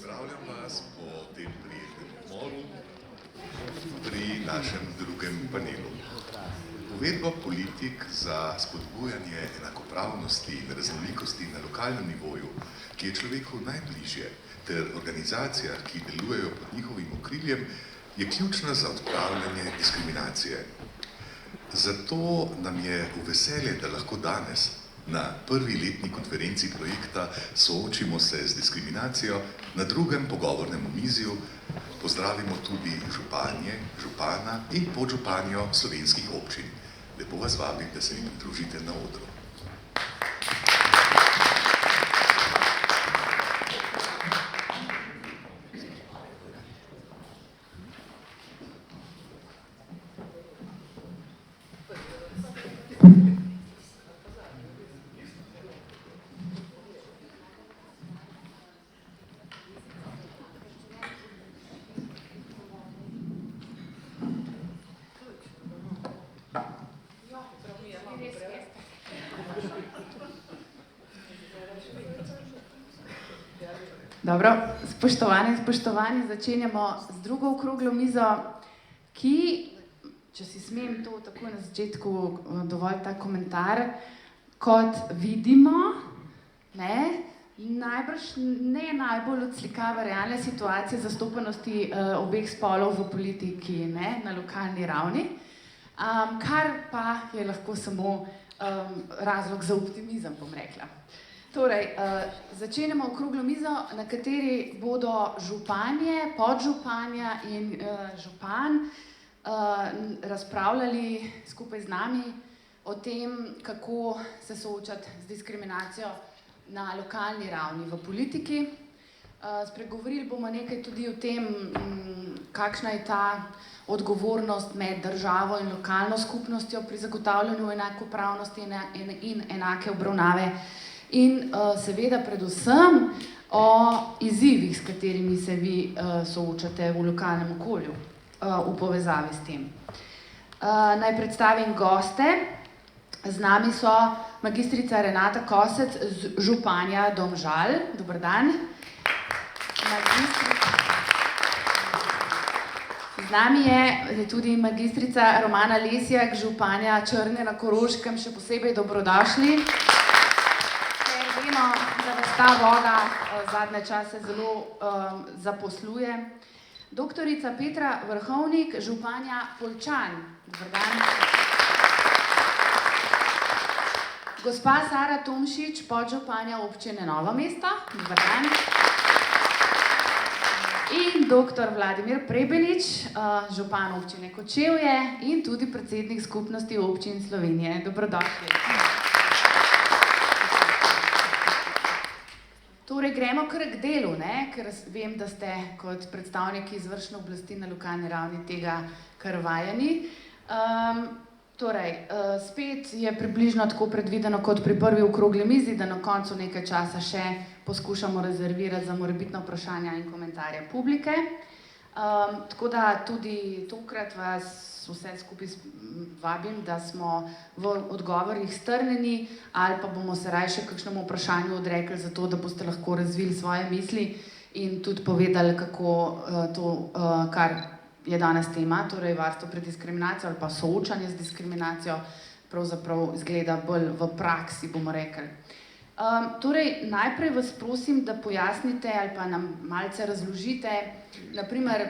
Pozdravljam vas po tem prijetnem odmoru pri našem drugem panelu. Uvedba politik za spodbujanje enakopravnosti in raznolikosti na lokalnem nivoju, ki je človeku najbližje, ter organizacijah, ki delujejo pod njihovim okriljem, je ključna za odpravljanje diskriminacije. Zato nam je v veselje, da lahko danes na prvi letni konferenci projekta Soočimo se z diskriminacijo na drugem pogovornem omizju pozdravimo tudi županje, župana in podžupanjo slovenskih občin. Lepo vas vabim, da se mi pridružite na odru. Dobro, spoštovane in spoštovani, začenjamo z drugo okroglo mizo, ki, če si smem to takoj na začetku dovolj ta komentar, kot vidimo, najbrž ne najbolj odslikava realne situacije zastopanosti obeh spolov v politiki na lokalni ravni, kar pa je lahko samo razlog za optimizem, bom rekla. Torej, začenjamo okroglo mizo, na kateri bodo županje, podžupanja in župan razpravljali skupaj z nami o tem, kako se soočati z diskriminacijo na lokalni ravni v politiki. Spregovorili bomo nekaj tudi o tem, kakšna je ta odgovornost med državo in lokalno skupnostjo pri zagotavljanju enakopravnosti in enake obravnave. In seveda predvsem o izzivih, s katerimi se vi soočate v lokalnem okolju v povezavi s tem. Naj predstavim goste. Z nami so magistrica Renata Kosec, županja Domžal. Dober dan. Z nami je tudi magistrica Romana Lesjak, županja Črne na Koroškem. Še posebej dobrodošli. Da vas ta voda zadnje čase zelo zaposluje. Doktorica Petra Vrhovnik, županja Poljčan. Dober dan. Gospa Sara Tomšič, podžupanja občine Novo mesto. Dober dan. In doktor Vladimir Prebelič, župan občine Kočevje in tudi predsednik skupnosti občin Slovenije. Dobrodošli. Torej, gremo kar k delu, ker vem, da ste kot predstavniki izvršne oblasti na lokalni ravni tega kar vajeni. Spet je približno tako predvideno kot pri prvi okrogli mizi, da na koncu nekaj časa še poskušamo rezervirati za morebitna vprašanja in komentarje publike. Tako da tudi tokrat vas vse skupaj vabim, da smo v odgovorih strnjeni ali pa bomo se raje še kakšnemu vprašanju odrekli za to, da boste lahko razvili svoje misli in tudi povedali, kako to, kar je danes tema, torej varstvo pred diskriminacijo ali pa soočanje z diskriminacijo, pravzaprav izgleda bolj v praksi, bomo rekli. Torej, najprej vas prosim, da pojasnite ali pa nam malce razložite, naprimer,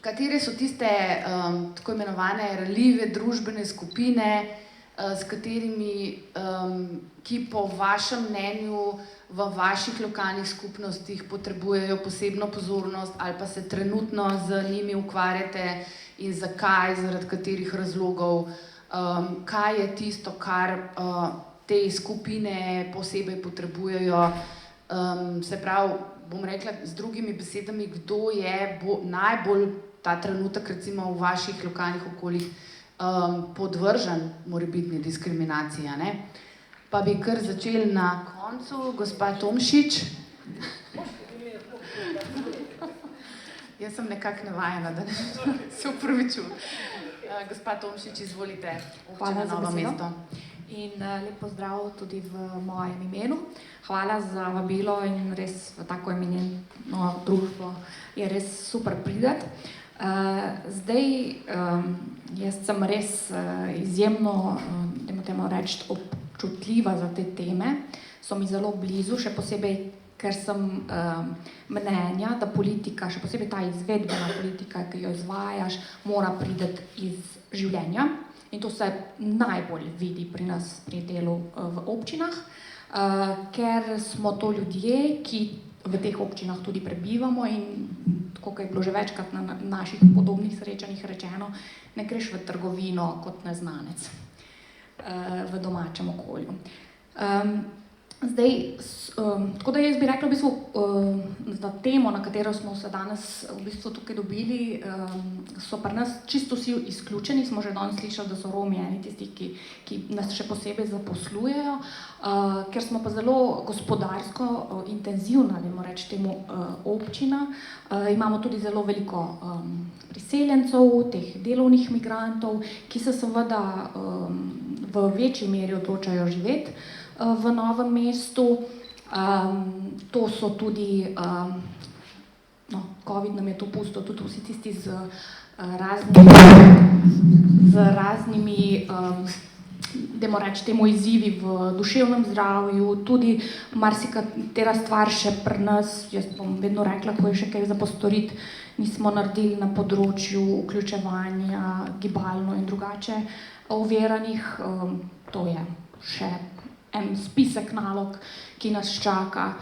katere so tiste tako imenovane ranljive družbene skupine, s katerimi, ki po vašem mnenju v vaših lokalnih skupnostih potrebujejo posebno pozornost ali pa se trenutno z njimi ukvarjate in zakaj, zaradi katerih razlogov, kaj je tisto, kar te skupine posebej potrebujejo. Se pravi, bom rekla z drugimi besedami, kdo je najbolj ta trenutek recimo v vaših lokalnih okoljih podvržen morebitni diskriminaciji, Pa bi kar začeli na koncu, gospa Tomšič. Jaz sem nekako navajena, da se opravičujem. Gospa Tomšič, izvolite, občina Novo mesto. In lep pozdrav tudi v mojem imenu. Hvala za vabilo in res v tako eminentno družbo je res super priti. Jaz sem res izjemno, dajmo temu reči, občutljiva za te teme. So mi zelo blizu, še posebej, ker sem mnenja, da politika, še posebej ta izvedbena politika, ki jo izvajaš, mora priti iz življenja. In to se najbolj vidi pri nas pri delu v občinah, ker smo to ljudje, ki v teh občinah tudi prebivamo in tako, kot je bilo že večkrat na naših podobnih srečanjih rečeno, ne greš v trgovino kot neznanec v domačem okolju. Tako da jaz bi rekla, v bistvu, za temo, na katero smo se danes v bistvu tukaj dobili, so pri nas čisto vsi izključeni. Smo že danes slišali, da so Romi eni tisti, ki nas še posebej zaposlujejo, ker smo pa zelo gospodarsko intenzivna, dajmo reči temu, občina. Imamo tudi zelo veliko priseljencev, teh delovnih migrantov, ki se seveda v večji meri odločajo živeti v Novem mestu. To so tudi, COVID nam je to pustil, tudi vsi tisti z raznimi, dajmo reči temu, izzivi v duševnem zdravju, tudi marsikatera stvar še pri nas, jaz bom vedno rekla, ko je še kaj za postoriti, nismo naredili na področju vključevanja gibalno in drugače oviranih. To je še en spisek nalog, ki nas čaka.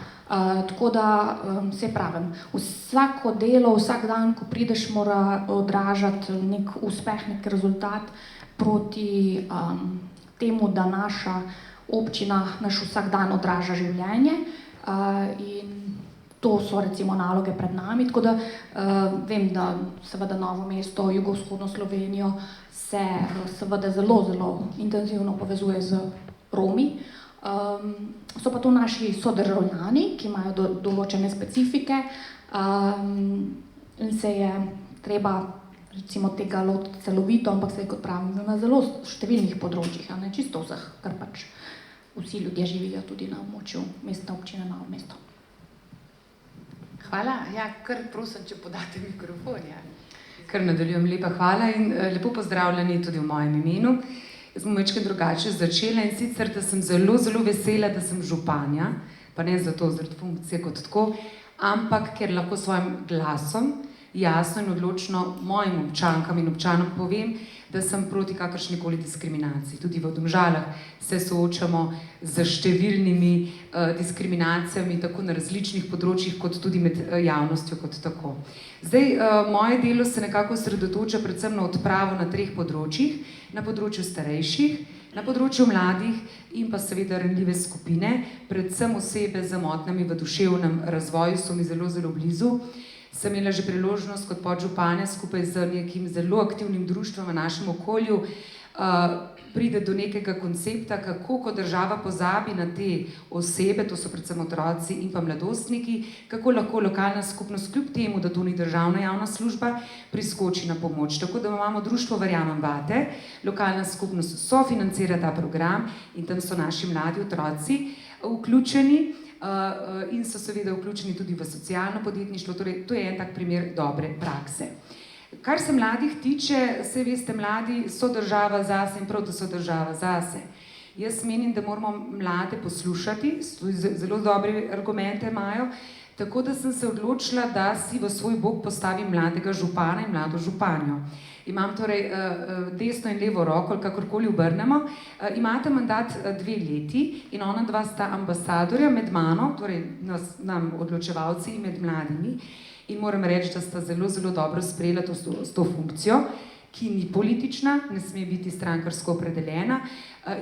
Tako da, saj pravim, vsako delo, vsak dan, ko prideš, mora odražati nek uspeh, nek rezultat proti temu, da naša občina, naš vsak dan odraža življenje. In to so recimo naloge pred nami. Tako da vem, da seveda Novo mesto, jugovzhodno Slovenijo se seveda zelo, zelo intenzivno povezuje z Romi. So pa to naši sodržavljani, ki imajo določene specifike, in se je treba recimo tega lotiti celovito, ampak se, kot pravim, na zelo številnih področjih, ne čisto vseh, ker pač vsi ljudje živijo tudi na območju mestne občine Novo mesto. Hvala. Ja, kar prosim, če podate mikrofon. Ja. Kar nadaljujem, lepa hvala in lepo pozdravljeni tudi v mojem imenu. Jaz bom večkrat drugače začela in sicer, da sem zelo, zelo vesela, da sem županja, pa ne zato zaradi funkcije kot tako, ampak ker lahko svojim glasom jasno in odločno mojim občankam in občanom povem, da sem proti kakršnikoli diskriminaciji. Tudi v Domžalah se soočamo z številnimi diskriminacijami, tako na različnih področjih, kot tudi med javnostjo kot tako. Zdaj, moje delo se nekako osredotoča predvsem na odpravo na 3 področjih, na področju starejših, na področju mladih in pa seveda ranljive skupine, predvsem osebe z motnjami v duševnem razvoju so mi zelo, zelo blizu. Sem imela že priložnost kot podžupanja skupaj z nekim zelo aktivnim društvom v našem okolju pride do nekega koncepta, kako ko država pozabi na te osebe, to so predvsem otroci in pa mladostniki, kako lahko lokalna skupnost kljub temu, da to ni državna javna služba, priskoči na pomoč. Tako da imamo društvo Verjamem vate, lokalna skupnost sofinancira ta program in tam so naši mladi otroci vključeni. In so seveda vključeni tudi v socialno podjetništvo, torej to je en tak primer dobre prakse. Kar se mladih tiče, saj veste, mladi so država zase in prav, da so država zase. Jaz menim, da moramo mlade poslušati, zelo dobre argumente imajo, tako da sem se odločila, da si v svoj bok postavim mladega župana in mlado županjo. Imam torej desno in levo roko, kakorkoli obrnemo, imate mandat 2 leti in ona dva sta ambasadorja med mano, torej nam odločevalci in med mladimi. In moram reči, da sta zelo, zelo dobro sprejela to funkcijo, ki ni politična, ne sme biti strankarsko opredeljena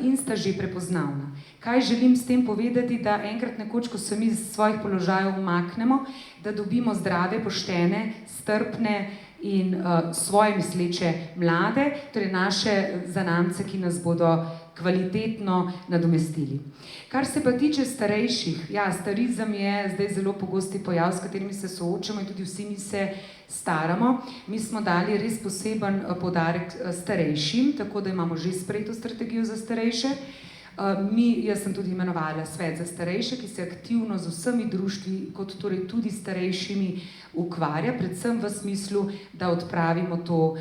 in sta že prepoznavna. Kaj želim s tem povedati, da enkrat nekoč, ko se mi z svojih položajev umaknemo, da dobimo zdrave, poštene, strpne in svoje misleče mlade, torej naše zanamce, ki nas bodo kvalitetno nadomestili. Kar se pa tiče starejših, ja, starizem je zdaj zelo pogosti pojav, s katerimi se soočamo in tudi vsi mi se staramo. Mi smo dali res poseben poudarek starejšim, tako da imamo že sprejeto strategijo za starejše. Jaz sem tudi imenovala Svet za starejše, ki se aktivno z vsemi društvi, kot torej tudi starejšimi, ukvarja, predvsem v smislu, da odpravimo to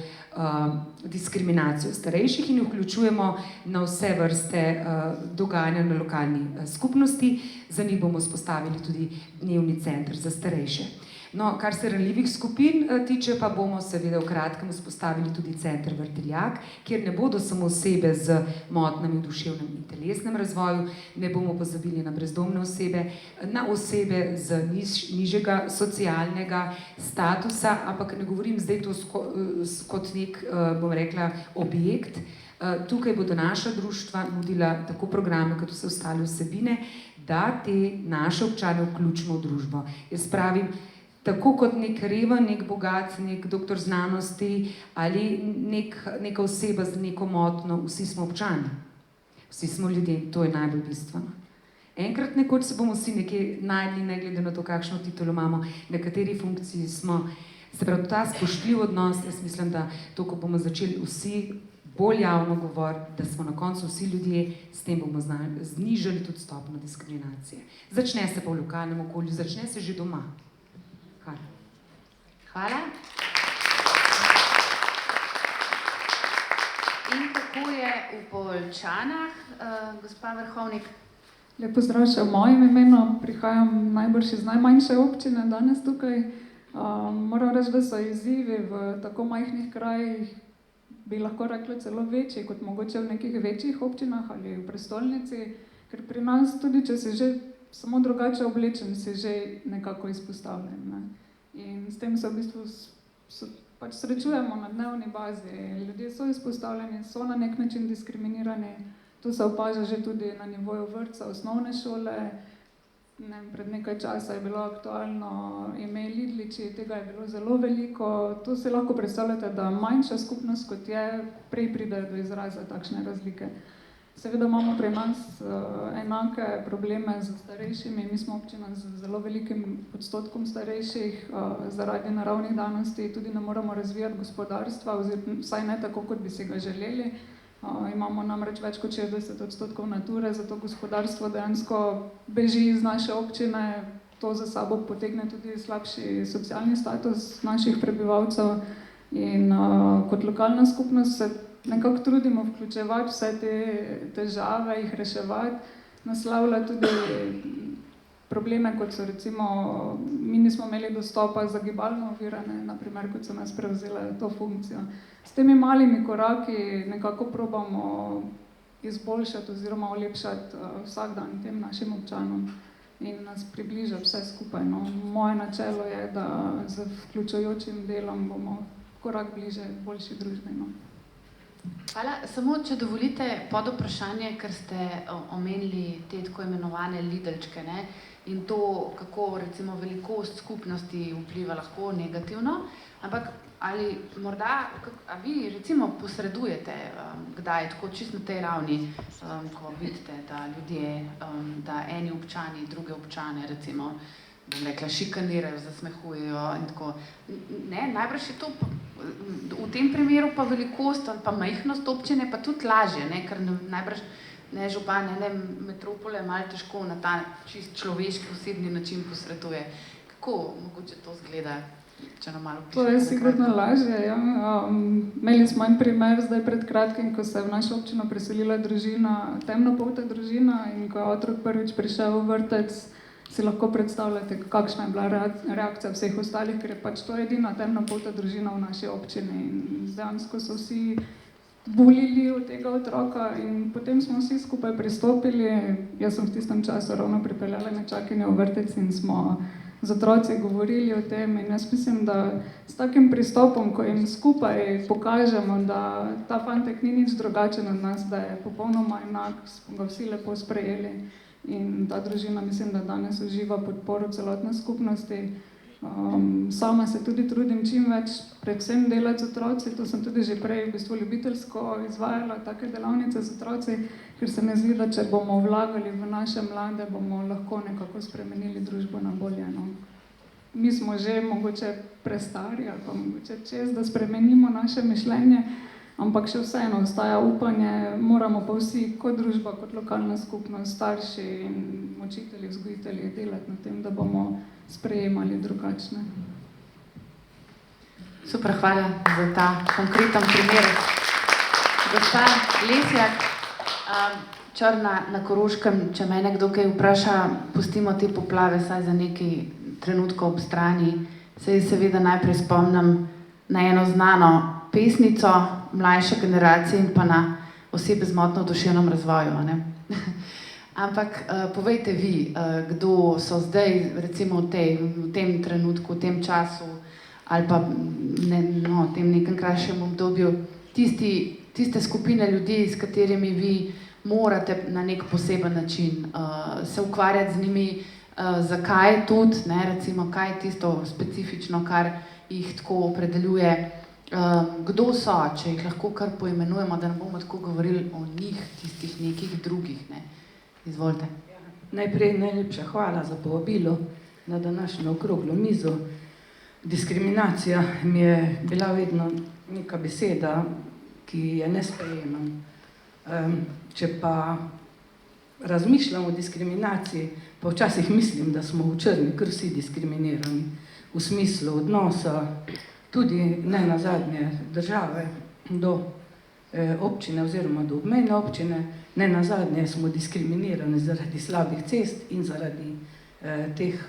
diskriminacijo starejših in vključujemo na vse vrste dogajanja na lokalni skupnosti. Za njih bomo vzpostavili tudi dnevni center za starejše. No, kar se ranljivih skupin tiče, pa bomo seveda v kratkem vzpostavili tudi center Vrtiljak, kjer ne bodo samo osebe z motnjami v duševnem in telesnem razvoju, ne bomo pozabili na brezdomne osebe, na osebe z nižjega socialnega statusa, ampak ne govorim zdaj to kot nek, bom rekla, objekt. Tukaj bodo naša društva nudila tako programe, kot vse ostale vsebine, da te naše občane vključimo v družbo. Jaz pravim, tako kot nek reven, nek bogat, nek doktor znanosti ali neka oseba z neko motnjo, vsi smo občani. Vsi smo ljudje, to je najbolj bistveno. Enkrat nekoč se bomo vsi nekje najdli, ne glede na to, kakšno titulo imamo, na kateri funkciji smo. Se pravi, ta spoštljiv odnos, jaz mislim, da to, ko bomo začeli vsi bolj javno govoriti, da smo na koncu vsi ljudje, s tem bomo znižali tudi stopnjo diskriminacije. Začne se pa v lokalnem okolju, začne se že doma. Hvala. In kako je v Poljčanah, gospa Vrhovnik? Lep pozdrav še v mojem imenu, prihajam najbrž iz najmanjše občine danes tukaj. Moram reči, da so izzivi v tako majhnih krajih, bi lahko rekla celo večji, kot mogoče v nekih večjih občinah ali v prestolnici, ker pri nas tudi, če si že samo drugače oblečen, si že nekako izpostavljen. Ne? In s tem se v bistvu pač srečujemo na dnevni bazi. Ljudje so izpostavljeni, so na nek način diskriminirani. To se opaža že tudi na nivoju vrtca, osnovne šole. Pred nekaj časa je bilo aktualno ime Lidliči, tega je bilo zelo veliko. To si lahko predstavljate, da manjša skupnost kot je, prej pride do izraza takšne razlike. Seveda imamo pri nas enake probleme z starejšimi. Mi smo občina z zelo velikim odstotkom starejših, zaradi naravnih danosti tudi ne moremo razvijati gospodarstva, vsaj ne tako, kot bi si ga želeli. Imamo namreč več kot 60% nature, zato gospodarstvo dejansko beži iz naše občine. To za sabo potegne tudi slabši socialni status naših prebivalcev. In kot lokalna skupnost se nekako trudimo vključevati vse te težave, jih reševati, naslavlja tudi probleme, kot so recimo, mi nismo imeli dostopa za gibalno ovirane, naprimer, kot so nas prevzele to funkcijo. S temi malimi koraki nekako probamo izboljšati oziroma olepšati vsak dan tem našim občanom in nas približati vse skupaj. No. Moje načelo je, da z vključujočim delom bomo korak bliže boljši družbi. No. Hvala. Samo, če dovolite pod vprašanje, ker ste omenili te tako imenovane Lidlčke, ne? In to, kako recimo velikost skupnosti vpliva lahko negativno, ampak ali morda, a vi recimo posredujete, kdaj tako čisto na tej ravni, ko vidite, da ljudje, da eni občani, druge občane recimo, bom rekla, šikanirajo, zasmehujejo in tako. Ne, najbrž je to v tem primeru pa velikost ali pa majhnost občine pa tudi lažje, ne, ker najbrž ne župane, ne metropole malo težko na ta čist človeški, osebni način posreduje. Kako mogoče to zgleda, če nam malo pišete? To je sigurno lažje, ja. Imeli smo en primer zdaj pred kratkim, ko se je v našo občino preselila družina, temnopolta družina, in ko je otrok prvič prišel v vrtec, si lahko predstavljate, kakšna je bila reakcija vseh ostalih, ker je pač to edina temnopolta družina v naši občini. In dejansko so vsi bulili od tega otroka in potem smo vsi skupaj pristopili. Jaz sem v tistem času ravno pripeljala nečakinjo v vrtec in smo z otroci govorili o tem. In jaz mislim, da s takim pristopom, ko jim skupaj pokažemo, da ta fantek ni nič drugačen od nas, da je popolnoma enak, smo ga vsi lepo sprejeli. In ta družina, mislim, da danes uživa podporo celotne skupnosti. Sama se tudi trudim čim več, predvsem delati z otroci, to sem tudi že prej v bistvu ljubiteljsko izvajala take delavnice z otroci, ker se mi zdi, da če bomo vlagali v naše mlade, bomo lahko nekako spremenili družbo na bolje. No. Mi smo že mogoče prestari ali pa mogoče čez, da spremenimo naše mišljenje, ampak še vseeno ostaja upanje, moramo pa vsi kot družba, kot lokalna skupnost, starši in učitelji, vzgojitelji delati na tem, da bomo sprejemali drugačne. Super, hvala za ta konkreten primer. Gospa Lesjak, Črna na Koroškem, če me nekdo kaj vpraša, pustimo te poplave saj za nekaj trenutkov ob strani. Se seveda najprej spomnim na eno znano pesnico mlajše generacije in pa na osebe z motnjo v duševnem razvoju. Ne? Ampak povejte vi, kdo so zdaj, recimo v tem trenutku, v tem času ali pa v tem nekem krajšem obdobju, tiste skupine ljudi, s katerimi vi morate na nek poseben način se ukvarjati z njimi, zakaj tudi, ne, recimo, kaj je tisto specifično, kar jih tako opredeljuje, kdo so, če jih lahko kar poimenujemo, da ne bomo tako govorili o njih, tistih nekih drugih, ne. Izvolite. Najprej najlepša hvala za povabilo na današnjo okroglo mizo. Diskriminacija mi je bila vedno neka beseda, ki je ne sprejemam. Če pa razmišljam o diskriminaciji, pa včasih mislim, da smo v Črni kar vsi diskriminirani v smislu odnosa, tudi ne nazadnje države do občine oziroma do obmejne občine, ne nazadnje smo diskriminirani zaradi slabih cest in zaradi teh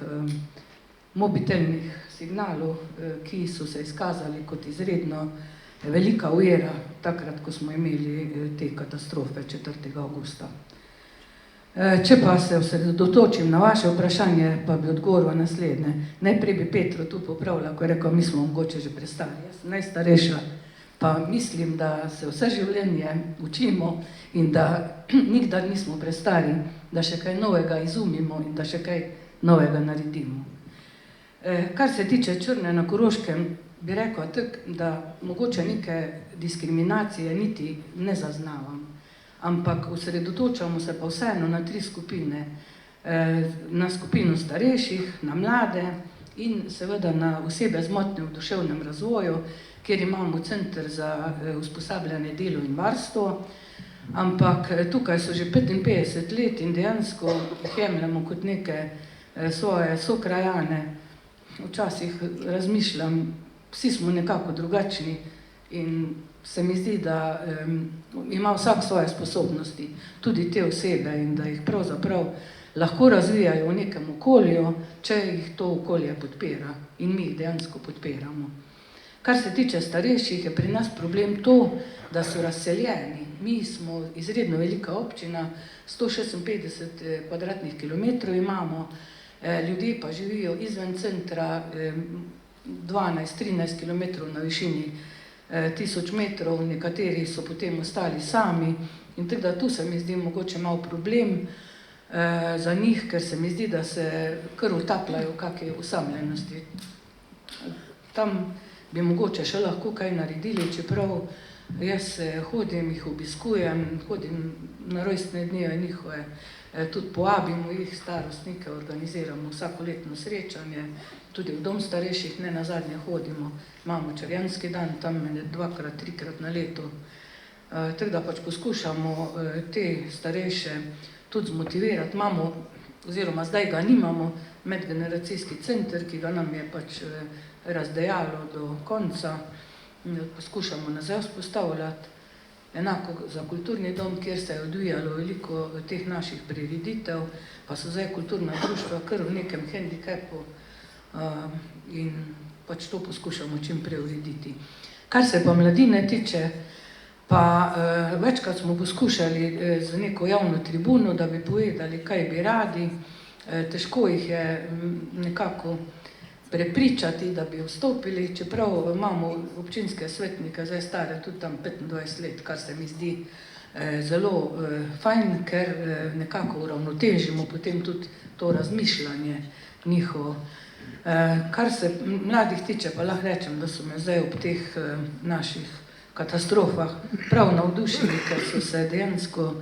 mobitelnih signalov, ki so se izkazali kot izredno velika ovira takrat, ko smo imeli te katastrofe 4. avgusta. Če pa se osredotočim na vaše vprašanje, pa bi odgovorila naslednje. Najprej bi Petro tu popravila, ko je rekel, mi smo mogoče že prestari. Jaz sem najstarejša, pa mislim, da se vse življenje učimo in da nikdar nismo prestari, da še kaj novega izumimo in da še kaj novega naredimo. Kar se tiče Črne na Koroškem, bi rekla tak, da mogoče neke diskriminacije niti ne zaznavam, ampak osredotočamo se pa vseeno na 3 skupine. Na skupino starejših, na mlade in seveda na osebe z motnjo v duševnem razvoju, kjer imamo center za usposabljanje, delo in varstvo, ampak tukaj so že 55 let in dejansko jih jemljemo kot neke svoje sokrajane. Včasih razmišljam, vsi smo nekako drugačni in se mi zdi, da ima vsak svoje sposobnosti, tudi te osebe, in da jih pravzaprav lahko razvijajo v nekem okolju, če jih to okolje podpira in mi jih dejansko podpiramo. Kar se tiče starejših, je pri nas problem to, da so razseljeni. Mi smo izredno velika občina, 156 kvadratnih kilometrov imamo, ljudje pa živijo izven centra 12-13 kilometrov na višini 1000 metrov, nekateri so potem ostali sami in tako da tu se mi zdi mogoče malo problem za njih, ker se mi zdi, da se kar utapljajo v kakšni osamljenosti. Tam bi mogoče še lahko kaj naredili, čeprav jaz hodim, jih obiskujem, hodim na rojstne dneve njihove, tudi povabimo jih, starostnike, organiziramo vsakoletno srečanje, tudi v dom starejših ne nazadnje hodimo, imamo Črjanski dan, tam 2-krat, 3-krat na leto. Tako da pač poskušamo te starejše tudi zmotivirati. Imamo, oziroma zdaj ga nimamo, medgeneracijski center, ki ga nam je pač razdejalo do konca, poskušamo nazaj vzpostavljati. Enako za kulturni dom, kjer se je odvijalo veliko teh naših prireditev, pa so zdaj kulturna društva kar v nekem handicapu in pač to poskušamo čim prej urediti. Kar se pa mladine tiče, pa večkrat smo poskušali z neko javno tribuno, da bi povedali, kaj bi radi. Težko jih je nekako prepričati, da bi vstopili, čeprav imamo občinske svetnike, zdaj stare tudi tam 25 let, kar se mi zdi zelo fajn, ker nekako uravnotežimo potem tudi to razmišljanje njihovo. Kar se mladih tiče, pa lahko rečem, da so me zdaj ob teh naših katastrofah prav navdušili, ker so se dejansko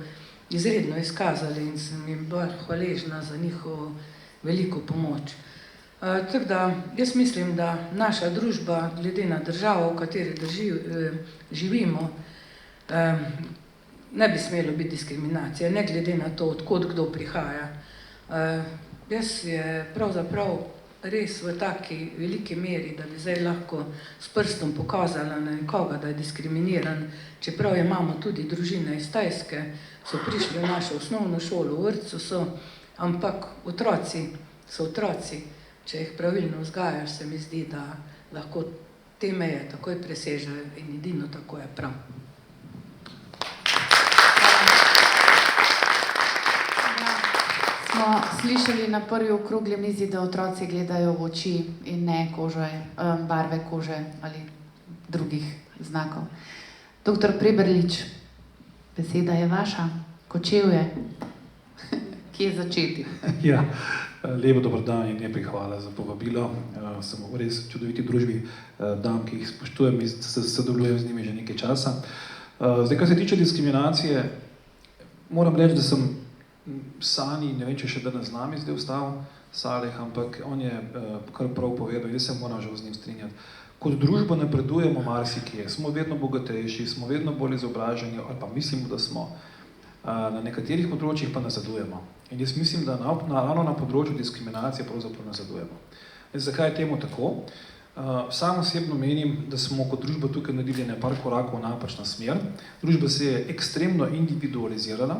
izredno izkazali in sem jim bila hvaležna za njihovo veliko pomoč. Tako da jaz mislim, da naša družba, glede na državo, v kateri živimo, ne bi smelo biti diskriminacije, ne glede na to, odkot kdo prihaja. Jaz je pravzaprav res v taki veliki meri, da bi zdaj lahko s prstom pokazala na nekoga, da je diskriminiran, čeprav imamo tudi družine iz Tajske, so prišli v našo osnovno šolo, v vrtcu so, ampak otroci so otroci. Če jih pravilno vzgajaš, se mi zdi, da lahko te meje takoj presežejo in edino tako je prav. Smo slišali na prvi okrogli mizi, da otroci gledajo v oči in ne barve kože ali drugih znakov. Doktor Preberlič, beseda je vaša, Kočevje. Kje začeti? Ja, lepo dober dan in najprej hvala za povabilo. Sem v res čudoviti družbi dam, ki jih spoštujem in sodelujem z njimi že nekaj časa. Zdaj, kar se tiče diskriminacije, moram reči, da sem Sani, ne vem, če še danes z nami zdaj ostal, Saleh, ampak on je kar prav povedal in jaz se moram žal z njim strinjati. Kot družba napredujemo marsikje, smo vedno bogatejši, smo vedno bolj izobraženi, ali pa mislimo, da smo. Na nekaterih področjih pa nazadujemo. In jaz mislim, da ravno na področju diskriminacije pravzaprav nazadujemo. Zakaj je temu tako? Sam osebno menim, da smo kot družba tukaj naredili nekaj korakov v napačno smer. Družba se je ekstremno individualizirala,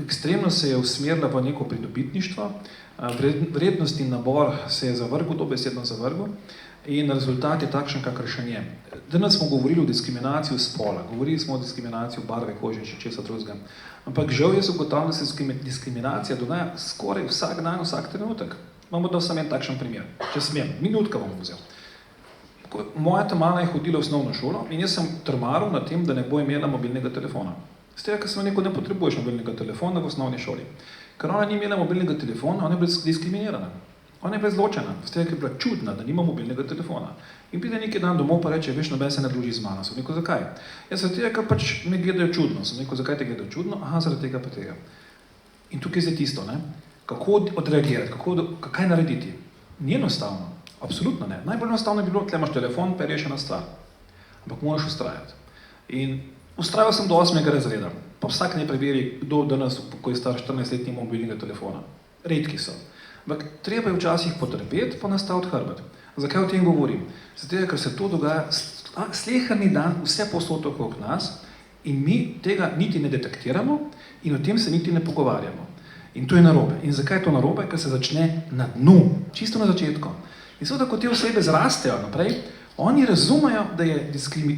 ekstremno se je usmerila v neko pridobitništvo, vrednostni nabor se je zavrgel, dobesedno zavrgel, in rezultat je takšen, kakršen je. Danes smo govorili o diskriminaciji spola, govorili smo o diskriminaciji barve kože in še česa drugega. Ampak žal jaz ugotavljam, da se diskriminacija dogaja skoraj vsak dan, vsak trenutek. Imamo da samo en takšen primer. Če smem, minutka bom vzel. Moja ta-mala je hodila v osnovno šolo in jaz sem trmaril na tem, da ne bo imela mobilnega telefona. Z tega, ker sem rekel, ne potrebuješ mobilnega telefona v osnovni šoli. Ker ona ni imela mobilnega telefona, ona je bila diskriminirana. Ona je bila izločena, z tega, ker je bila čudna, da nima mobilnega telefona. In pride nekaj dan domov pa reče, veš, noben se ne druži z mano. Sem rekel, zakaj? Jaz zaradi tega, ker pač me gledajo čudno. Sem rekel, zakaj te gledajo čudno? Aha, zaradi tega pa tega. In tukaj je zdaj tisto, ne? Kako odreagirati, kaj narediti? Ni enostavno, absolutno ne. Najbolj enostavno bi bilo, tle imaš telefon, pa je rešena stvar. Ampak moraš ustrajati. In ustrajal sem do 8. razreda. Pa vsak ne preveri, kdo danes, ko je star 14 let, nima mobilnega telefona. Redki so. Ampak treba je včasih potrpeti, pa nastaviti hrbet. Zakaj o tem govorim? Zato, ker se to dogaja sleherni dan, vse posod okrog nas in mi tega niti ne detektiramo in o tem se niti ne pogovarjamo. In to je narobe. In zakaj je to narobe? Ker se začne na dnu, čisto na začetku. In seveda, ko te osebe zrastejo naprej, oni razumejo, da je,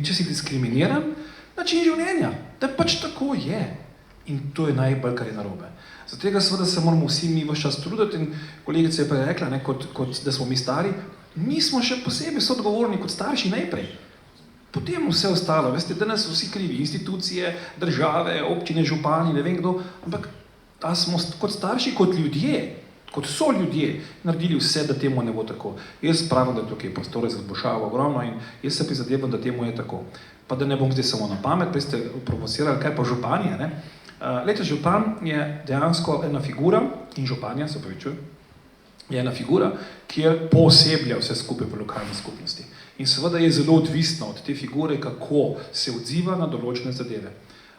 če si diskriminiran, način življenja, da pač tako je. In to je najbolj, kar je narobe. Zato seveda se moramo vsi mi ves čas truditi in kolegica je pa rekla, ne, kot da smo mi stari, mi smo še posebej soodgovorni kot starši najprej. Potem vse ostalo, veste, danes vsi krivi, institucije, države, občine, župani, ne vem kdo, ampak da smo kot starši, kot ljudje, kot so ljudje, naredili vse, da temu ne bo tako. Jaz pravim, da je tukaj prostora za izboljšavo ogromno in jaz se prizadevam, da temu je tako. Pa da ne bom zdaj samo na pamet, prej ste provocirali, kaj pa županje, ne? Lejte, župan je dejansko ena figura, in županja, se pravičujem, je ena figura, ki pooseblja vse skupaj v lokalni skupnosti. In seveda je zelo odvisna od te figure, kako se odziva na določene zadeve.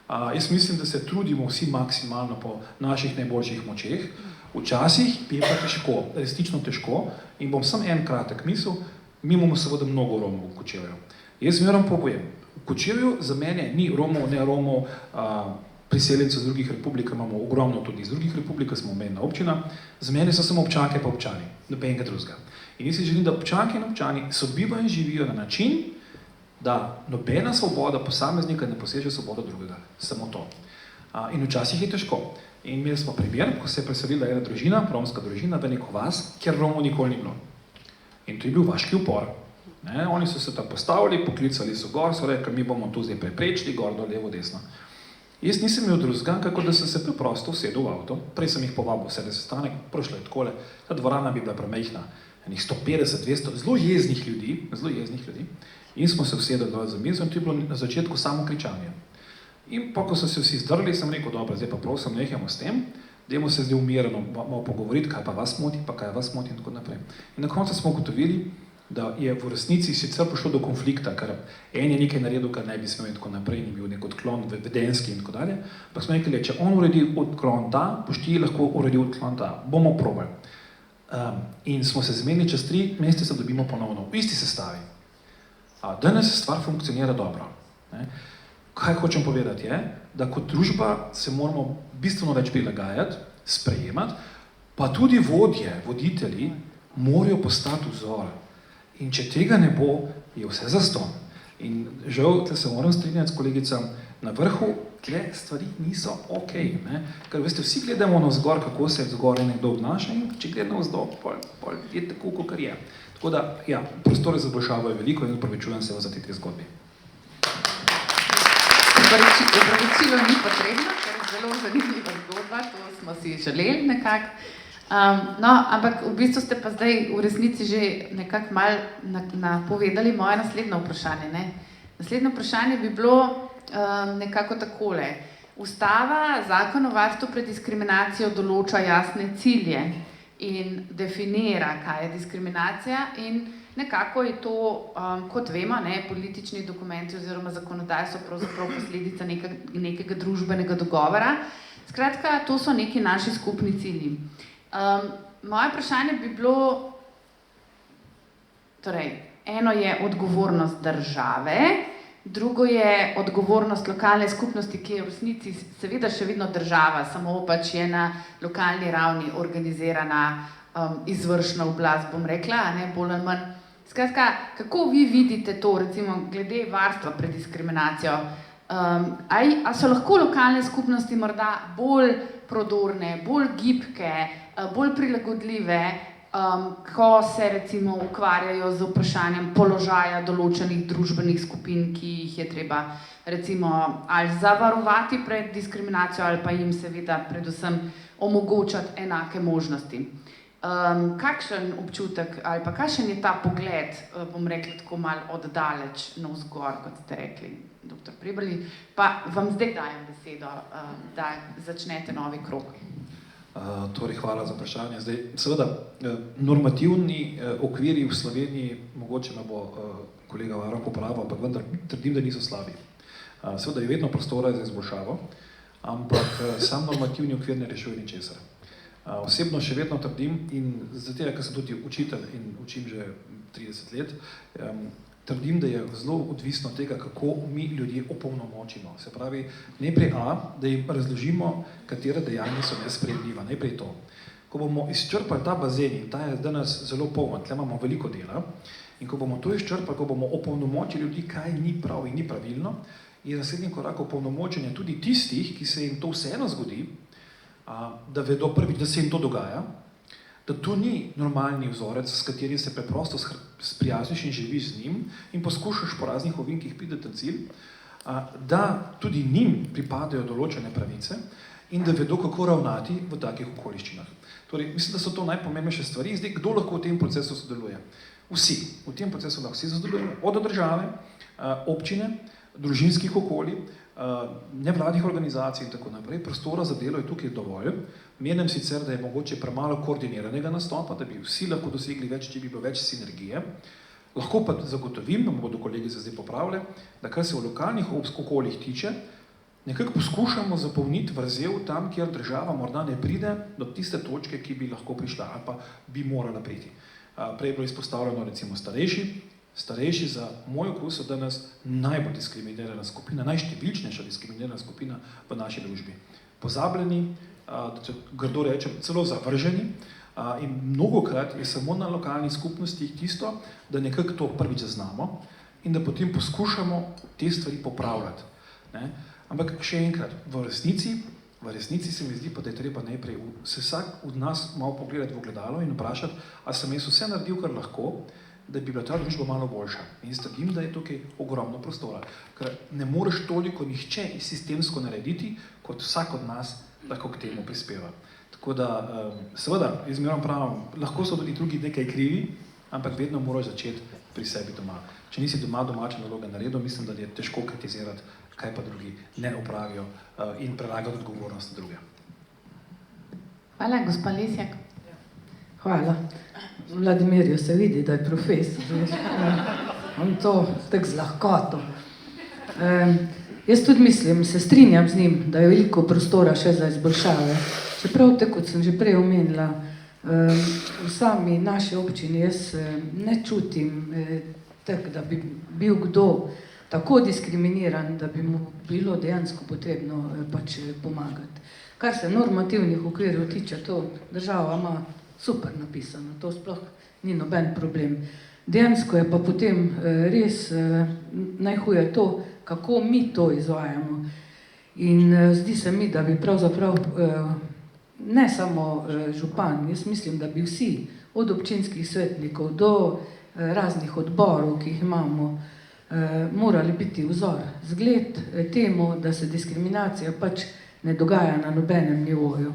Jaz mislim, da se trudimo vsi maksimalno po naših najboljših močeh. Včasih je pa težko, resnično težko, in bom samo en kratek misel, mi imamo seveda mnogo Romov v Kočevju. Jaz veram povem, v Kočevju za mene ni Romov, ne Romov, priseljencev z drugih republik, imamo ogromno tudi iz drugih republik, smo mejna občina, za mene so samo občanke pa občani, nobenega drugega. In jaz si želim, da občanke in občani sobivajo in živijo na način, da nobena svoboda posameznika ne poseže svobodo drugega, samo to. In včasih je težko. In imeli smo primer, ko se je preselila ena družina, romska družina, v neko vas, kjer Romov nikoli ni bilo. In to je bil vaški upor. Ne? Oni so se tam postavili, poklicali so gor, so rekli, mi bomo tu zdaj preprečili, gor, dol, levo, desno. Jaz nisem imel drugega, kako da sem se preprosto usedel v avto, prej sem jih povabil vse, da se stane, prošlo je takole, ta dvorana bi bila premajhna. enih 150, 200 zelo jeznih ljudi, in smo se usedli dol za mizo in to je bilo na začetku samo kričanje. In pa, ko so se vsi zdrli, sem rekel, dobro, zdaj pa prosim, nehajmo s tem, dajmo se zdaj umireno malo pogovoriti, kaj pa vas moti, pa kaj vas moti in tako naprej. In na koncu smo ugotovili, da je v resnici sicer prišlo do konflikta, ker en je nekaj naredil, kar ne bi smel in tako naprej, ni bil nek odklon vedenski in tako dalje, pa smo rekli, če on uredi odklon ta, boš ti lahko uredil odklon ta, bomo probali. In smo se zmenili, čez 3 mesece se dobimo ponovno v isti sestavi. Danes stvar funkcionira dobro. Ne? Kaj hočem povedati je, da kot družba se moramo bistveno več prilagajati, sprejemati, pa tudi voditelji morajo postati vzor. In če tega ne bo, je vse zastonj. In žal, tle se moram strinjati s kolegicam, na vrhu tle stvari niso okej, ne? Ker veste, vsi gledamo navzgor, kako se zgoraj nekdo obnaša in če gledamo navzdol, pol je tako, kakor je. Tako da, ja, prostore za boljšavo je veliko in opravičujem se za te 3 zgodbi. Opravičilo ni potrebno, ker je zelo zanimiva zgodba, to smo si želeli nekako. No, ampak v bistvu ste pa zdaj v resnici že nekako malo napovedali moje naslednje vprašanje. Ne? Naslednje vprašanje bi bilo nekako takole. Ustava, Zakon o varstvu pred diskriminacijo določa jasne cilje in definira, kaj je diskriminacija in nekako je to, kot vemo, ne, politični dokumenti oziroma zakonodaje so pravzaprav posledica nekega družbenega dogovora. Skratka, to so neki naši skupni cilji. Moje vprašanje bi bilo, torej, eno je odgovornost države, drugo je odgovornost lokalne skupnosti, ki je v resnici seveda še vedno država, samo pač je na lokalni ravni organizirana izvršna oblast, bom rekla, ne, bolj ali manj. Skratka, kako vi vidite to, recimo, glede varstva pred diskriminacijo? A so lahko lokalne skupnosti morda bolj prodorne, bolj gibke, bolj prilagodljive, ko se recimo ukvarjajo z vprašanjem položaja določenih družbenih skupin, ki jih je treba recimo ali zavarovati pred diskriminacijo ali pa jim seveda predvsem omogočati enake možnosti. Kakšen občutek ali pa kakšen je ta pogled, bom rekla tako malo oddaleč navzgor, kot ste rekli, dr. Preberli, pa vam zdaj dajem besedo, da začnete novi krog. Torej, hvala za vprašanje. Zdaj, seveda, normativni okviri v Sloveniji, mogoče me bo kolega Varuh popravil, ampak vendar trdim, da niso slabi. Seveda je vedno prostora za izboljšavo, ampak sam normativni okvir ne rešuje ničesar. Osebno še vedno trdim in zato, ker sem tudi učitelj in učim že 30 let, trdim, da je zelo odvisno od tega, kako mi ljudje opolnomočimo. Se pravi, najprej da jim razložimo, katere dejanja so nesprejemljiva, najprej to. Ko bomo izčrpali ta bazen in ta je danes zelo poln, tle imamo veliko dela, in ko bomo to izčrpali, ko bomo opolnomočili ljudi, kaj ni prav in ni pravilno, je naslednji korak opolnomočenja tudi tistih, ki se jim to vseeno zgodi, da vedo prvič, da se jim to dogaja, da to ni normalni vzorec, s katerim se preprosto sprijazniš in živiš z njim in poskušaš po raznih ovinkih priti na cilj, da tudi njim pripadajo določene pravice in da vedo, kako ravnati v takih okoliščinah. Torej, mislim, da so to najpomembnejše stvari. Zdaj, kdo lahko v tem procesu sodeluje? Vsi. V tem procesu lahko vsi sodelujemo, od države, občine, družinskih okolij, nevladnih organizacij in tako naprej. Prostora za delo je tukaj dovolj. Menim sicer, da je mogoče premalo koordiniranega nastopa, da bi vsi lahko dosegli več, če bi bilo več sinergije. Lahko pa zagotovim, da bodo kolegi se zdaj popravili, da kar se v lokalnih okoljih tiče, nekako poskušamo zapolniti vrzel tam, kjer država morda ne pride do tiste točke, ki bi lahko prišla ali pa bi morala priti. Prej je bilo izpostavljeno recimo starejši. Starejši za moj okus so danes najbolj diskriminirana skupina, najštevilčnejša diskriminirana skupina v naši družbi. Pozabljeni, grdo rečem, celo zavrženi in mnogokrat je samo na lokalnih skupnostih tisto, da nekako to prvič zaznamo in da potem poskušamo te stvari popravljati. Ne? Ampak še enkrat, v resnici se mi zdi pa, da je treba najprej se vsak od nas malo pogledati v ogledalo in vprašati, ali sem jaz vse naredil, kar lahko, da bi bila ta družba malo boljša. In jaz trdim, da je tukaj ogromno prostora, ker ne moreš toliko nihče sistemsko narediti, kot vsak od nas lahko k temu prispeva. Tako da, seveda, jaz zmeraj pravim, lahko so tudi drugi nekaj krivi, ampak vedno moraš začeti pri sebi doma. Če nisi doma domače naloge naredil, mislim, da je težko kritizirati, kaj pa drugi ne opravijo in prelagati odgovornost na druge. Hvala, gospa Lesjak. Hvala. Vladimirju se vidi, da je profesor. On to tako z lahkoto. Jaz tudi mislim, se strinjam z njim, da je veliko prostora še za izboljšave. Čeprav te, kot sem že prej omenila, v sami naši občini jaz ne čutim tako, da bi bil kdo tako diskriminiran, da bi mu bilo dejansko potrebno pač pomagati. Kar se normativnih okvirov tiče, to država ima super napisano, to sploh ni noben problem. Dejansko je pa potem res najhuje to, kako mi to izvajamo. In zdi se mi, da bi pravzaprav ne samo župan, jaz mislim, da bi vsi, od občinskih svetnikov do raznih odborov, ki jih imamo, morali biti vzor, zgled temu, da se diskriminacija pač ne dogaja na nobenem nivoju.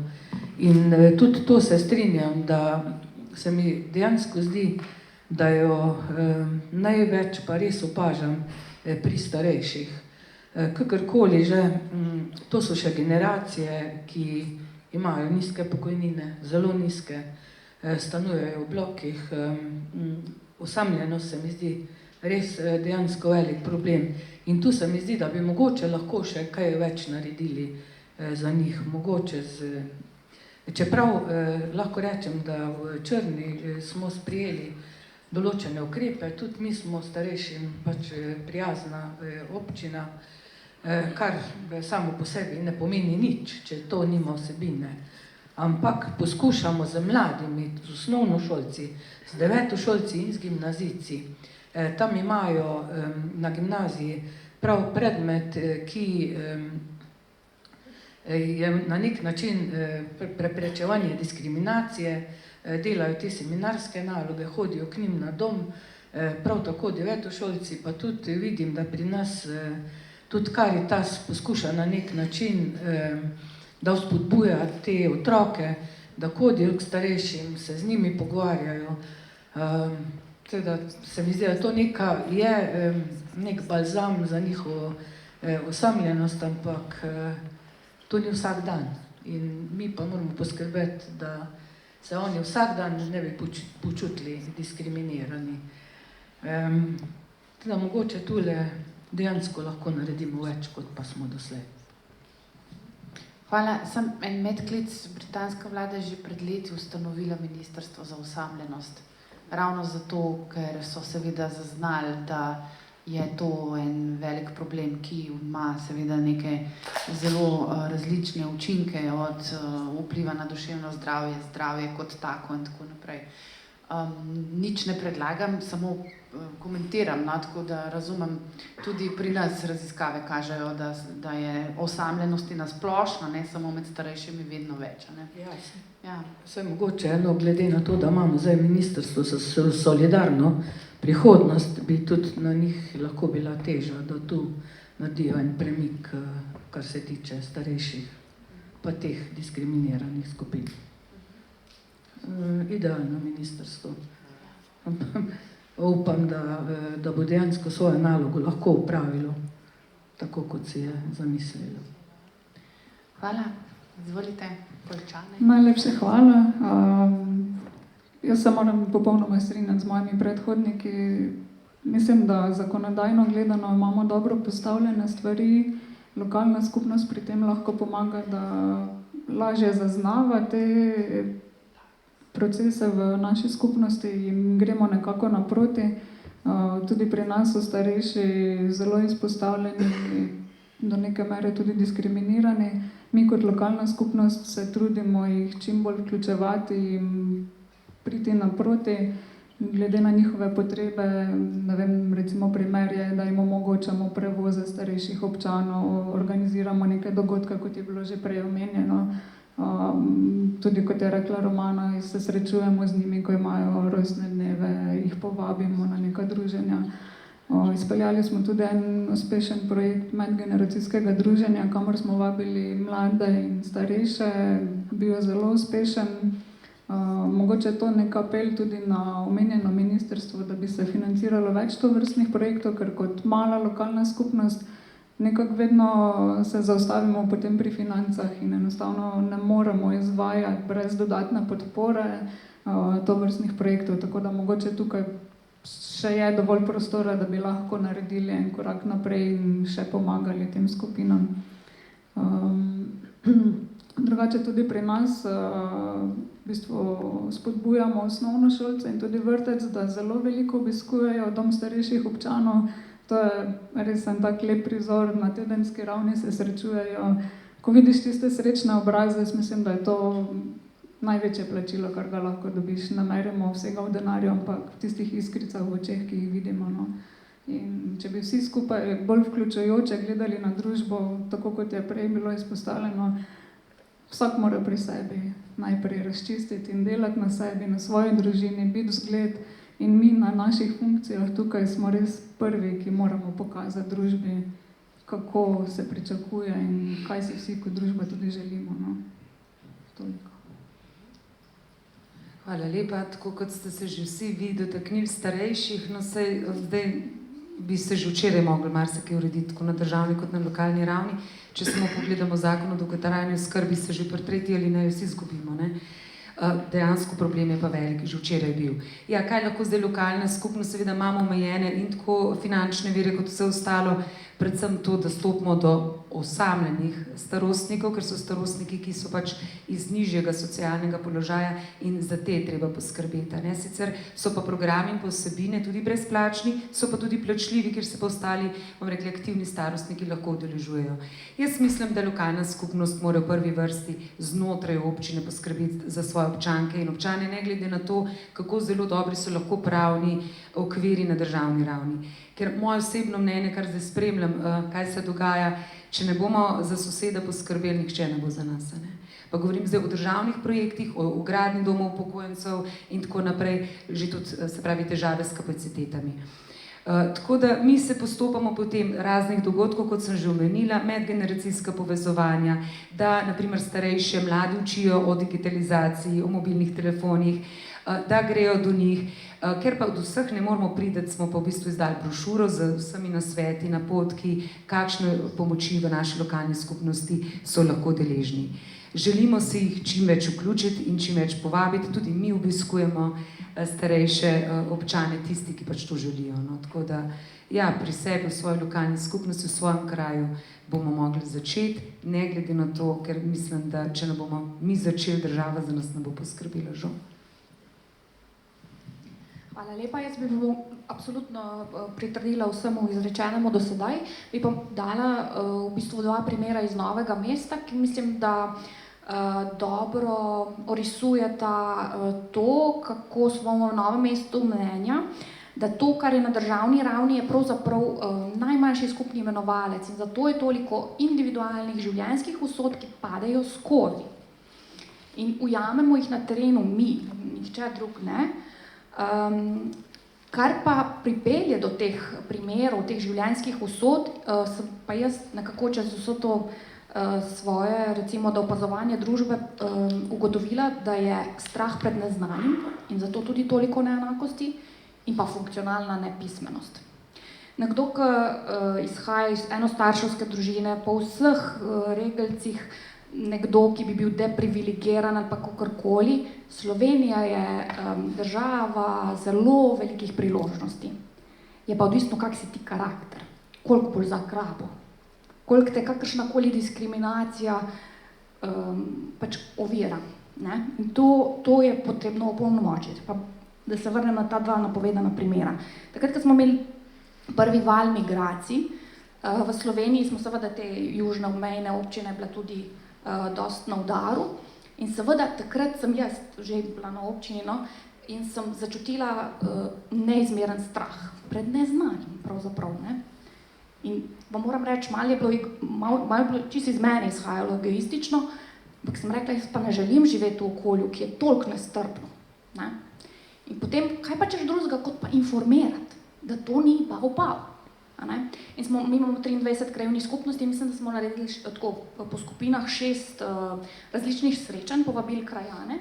In tudi to se strinjam, da se mi dejansko zdi, da jo največ pa res opažam pri starejših. Kakorkoli že, to so še generacije, ki imajo nizke pokojnine, zelo nizke, stanujejo v blokih. Osamljenost se mi zdi res dejansko velik problem. In tu se mi zdi, da bi mogoče lahko še kaj več naredili za njih. Mogoče čeprav lahko rečem, da v Črni smo sprejeli določene ukrepe, tudi mi smo starejšim pač prijazna občina, kar samo po sebi ne pomeni nič, če to nima vsebine. Ampak poskušamo z mladimi, z osnovnošolci, z devetošolci in z gimnazijci. Tam imajo na gimnaziji prav predmet, ki je na nek način preprečevanje diskriminacije, delajo te seminarske naloge, hodijo k njim na dom, prav tako devetošolci, pa tudi vidim, da pri nas tudi Karitas poskuša na nek način, da vzpodbuja te otroke, da hodijo k starejšim, se z njimi pogovarjajo. Teda se mi zdi, da to je nek balzam za njihovo osamljenost, ampak to ni vsak dan. In mi pa moramo poskrbeti, da se oni vsak dan ne bi počutili diskriminirani. Teda mogoče tule dejansko lahko naredimo več, kot pa smo doslej. Hvala. Sem en medklic, britanska vlada je že pred leti ustanovila Ministrstvo za osamljenost. Ravno zato, ker so seveda zaznali, da je to en velik problem, ki ima seveda neke zelo različne učinke, od vpliva na duševno zdravje, zdravje kot tako in tako naprej. Nič ne predlagam, samo komentiram, no, tako da razumem, tudi pri nas raziskave kažejo, da je osamljenosti na splošno, ne samo med starejšimi, vedno več. Ne? Ja. Vse mogoče, glede na to, da imamo zdaj Ministrstvo za solidarno prihodnost, bi tudi na njih lahko bila teža, da tu naredijo en premik, kar se tiče starejših, pa teh diskriminiranih skupin. Idealno ministrstvo. Upam, da bo dejansko svojo nalogo lahko upravilo, tako kot si je zamislilo. Hvala. Izvolite, Poljčane. Najlepše hvala. Jaz se moram popolnoma strinjati z mojimi predhodniki. Mislim, da zakonodajno gledano imamo dobro postavljene stvari. Lokalna skupnost pri tem lahko pomaga, da lažje zaznava te procese v naši skupnosti in gremo nekako naproti. Tudi pri nas so starejši zelo izpostavljeni, do neke mere tudi diskriminirani. Mi kot lokalna skupnost se trudimo jih čim bolj vključevati in priti naproti, glede na njihove potrebe. Ne vem, recimo primer je, da jim omogočamo prevoze starejših občanov, organiziramo neke dogodke, kot je bilo že prej omenjeno. Tudi kot je rekla Romana, se srečujemo z njimi, ko imajo rojstne dneve, jih povabimo na neka druženja. Izpeljali smo tudi en uspešen projekt medgeneracijskega druženja, kamor smo vabili mlade in starejše, bil je zelo uspešen. Mogoče je to nek apel tudi na omenjeno ministrstvo, da bi se financiralo več tovrstnih projektov, ker kot mala lokalna skupnost nekako vedno se zaustavimo potem pri financah in enostavno ne moremo izvajati brez dodatne podpore tovrstnih projektov, tako da mogoče tukaj še je dovolj prostora, da bi lahko naredili en korak naprej in še pomagali tem skupinam. Drugače tudi pri nas v bistvu spodbujamo osnovnošolce in tudi vrtec, da zelo veliko obiskujejo dom starejših občanov. To je res en tak lep prizor, na tedenski ravni se srečujejo. Ko vidiš tiste srečne obraze, mislim, da je to največje plačilo, kar ga lahko dobiš. Ne merimo vsega v denarju, ampak v tistih iskricah v očeh, ki jih vidimo. No. In če bi vsi skupaj bolj vključujoče gledali na družbo, tako kot je prej bilo izpostavljeno, vsak mora pri sebi najprej razčistiti in delati na sebi, na svoji družini, biti vzgled. In mi na naših funkcijah tukaj smo res prvi, ki moramo pokazati družbi, kako se pričakuje in kaj si vsi kot družba tudi želimo. No. Toliko. Hvala lepa. Tako kot ste se že vsi vi dotaknili starejših, no sej zdaj bi se že včeraj mogli marsikaj urediti, tako na državni kot na lokalni ravni. Če samo pogledamo zakon o dolgotrajni oskrbi, se že pri tretji alineji vsi izgubimo, ne? Dejansko problem je pa velik, že včeraj bil. Ja, kaj lahko zdaj lokalna skupnost, seveda imamo omejene in tako finančne vire kot vse ostalo, predvsem to, da stopimo do osamljenih starostnikov, ker so starostniki, ki so pač iz nižjega socialnega položaja in za te je treba poskrbeti. Ne? Sicer so pa programi in vsebine tudi brezplačni, so pa tudi plačljivi, kjer se pa ostali, bom rekla, aktivni starostniki lahko udeležujejo. Jaz mislim, da lokalna skupnost mora v prvi vrsti znotraj občine poskrbeti za svoje občanke in občane, ne glede na to, kako zelo dobri so lahko pravni okviri na državni ravni. Ker moje osebno mnenje, kar zdaj spremljam, kaj se dogaja, če ne bomo za soseda poskrbeli, nihče ne bo za nas. Ne? Pa govorim zdaj o državnih projektih, o gradnji domov upokojencev in tako naprej, že tudi, se pravi, težave s kapacitetami. Tako da mi se postopamo po tem raznih dogodkov, kot sem že omenila, medgeneracijska povezovanja, da naprimer starejše mladi učijo o digitalizaciji, o mobilnih telefonih, da grejo do njih, ker pa od vseh ne moramo priti, smo pa v bistvu izdali brošuro z vsemi nasveti, napotki, kakšne pomoči v naši lokalni skupnosti so lahko deležni. Želimo si jih čim več vključiti in čim več povabiti, tudi mi obiskujemo starejše občane, tisti, ki pač to želijo. No. Tako da, ja, pri sebi, v svoji lokalni skupnosti, v svojem kraju bomo mogli začeti, ne glede na to, ker mislim, da če ne bomo mi začeli, država za nas ne bo poskrbela, žal. Hvala lepa, jaz bi absolutno pritrdila vsemu izrečenemu do sedaj. Bi pa dala v bistvu dva primera iz Novega mesta, ki mislim, da dobro orisujeta to, kako smo v Novem mestu mnenja, da to, kar je na državni ravni, je pravzaprav najmanjši skupni imenovalec in zato je toliko individualnih življenjskih usod, ki padejo skozi. In ujamemo jih na terenu mi, nihče drug ne. Kar pa pripelje do teh primerov, teh življenjskih usod, sem pa jaz nekako čez vso to svoje, recimo, da opazovanje družbe ugotovila, da je strah pred neznanim in zato tudi toliko neenakosti in pa funkcionalna nepismenost. Nekdo, ki izhaja iz enostarševske družine, po vseh regelcih, nekdo, ki bi bil deprivilegiran ali pa kakorkoli, Slovenija je država zelo velikih priložnosti. Je pa odvisno, kak si ti karakter, koliko bolj zagrabo, koliko te kakršnakoli diskriminacija pač ovira. Ne? In to je potrebno opolnomočiti. Pa da se vrnem na ta dva napovedana primera. Takrat, ko smo imeli prvi val migracij, v Sloveniji smo seveda te južne obmejne občine bila tudi dosti na udaru. In seveda takrat sem jaz že bila na občini, no, in sem začutila neizmeren strah pred neznanim pravzaprav. Ne? In vam moram reči, malo je bilo čisto iz mene izhajalo egoistično, ampak sem rekla, jaz pa ne želim živeti v okolju, ki je toliko nestrpno. Ne? In potem, kaj pa češ drugega, kot pa informirati, da to ni bau. In mi imamo 23 krajevnih skupnosti, mislim, da smo naredili tako, po skupinah 6 različnih srečanj, povabili krajane,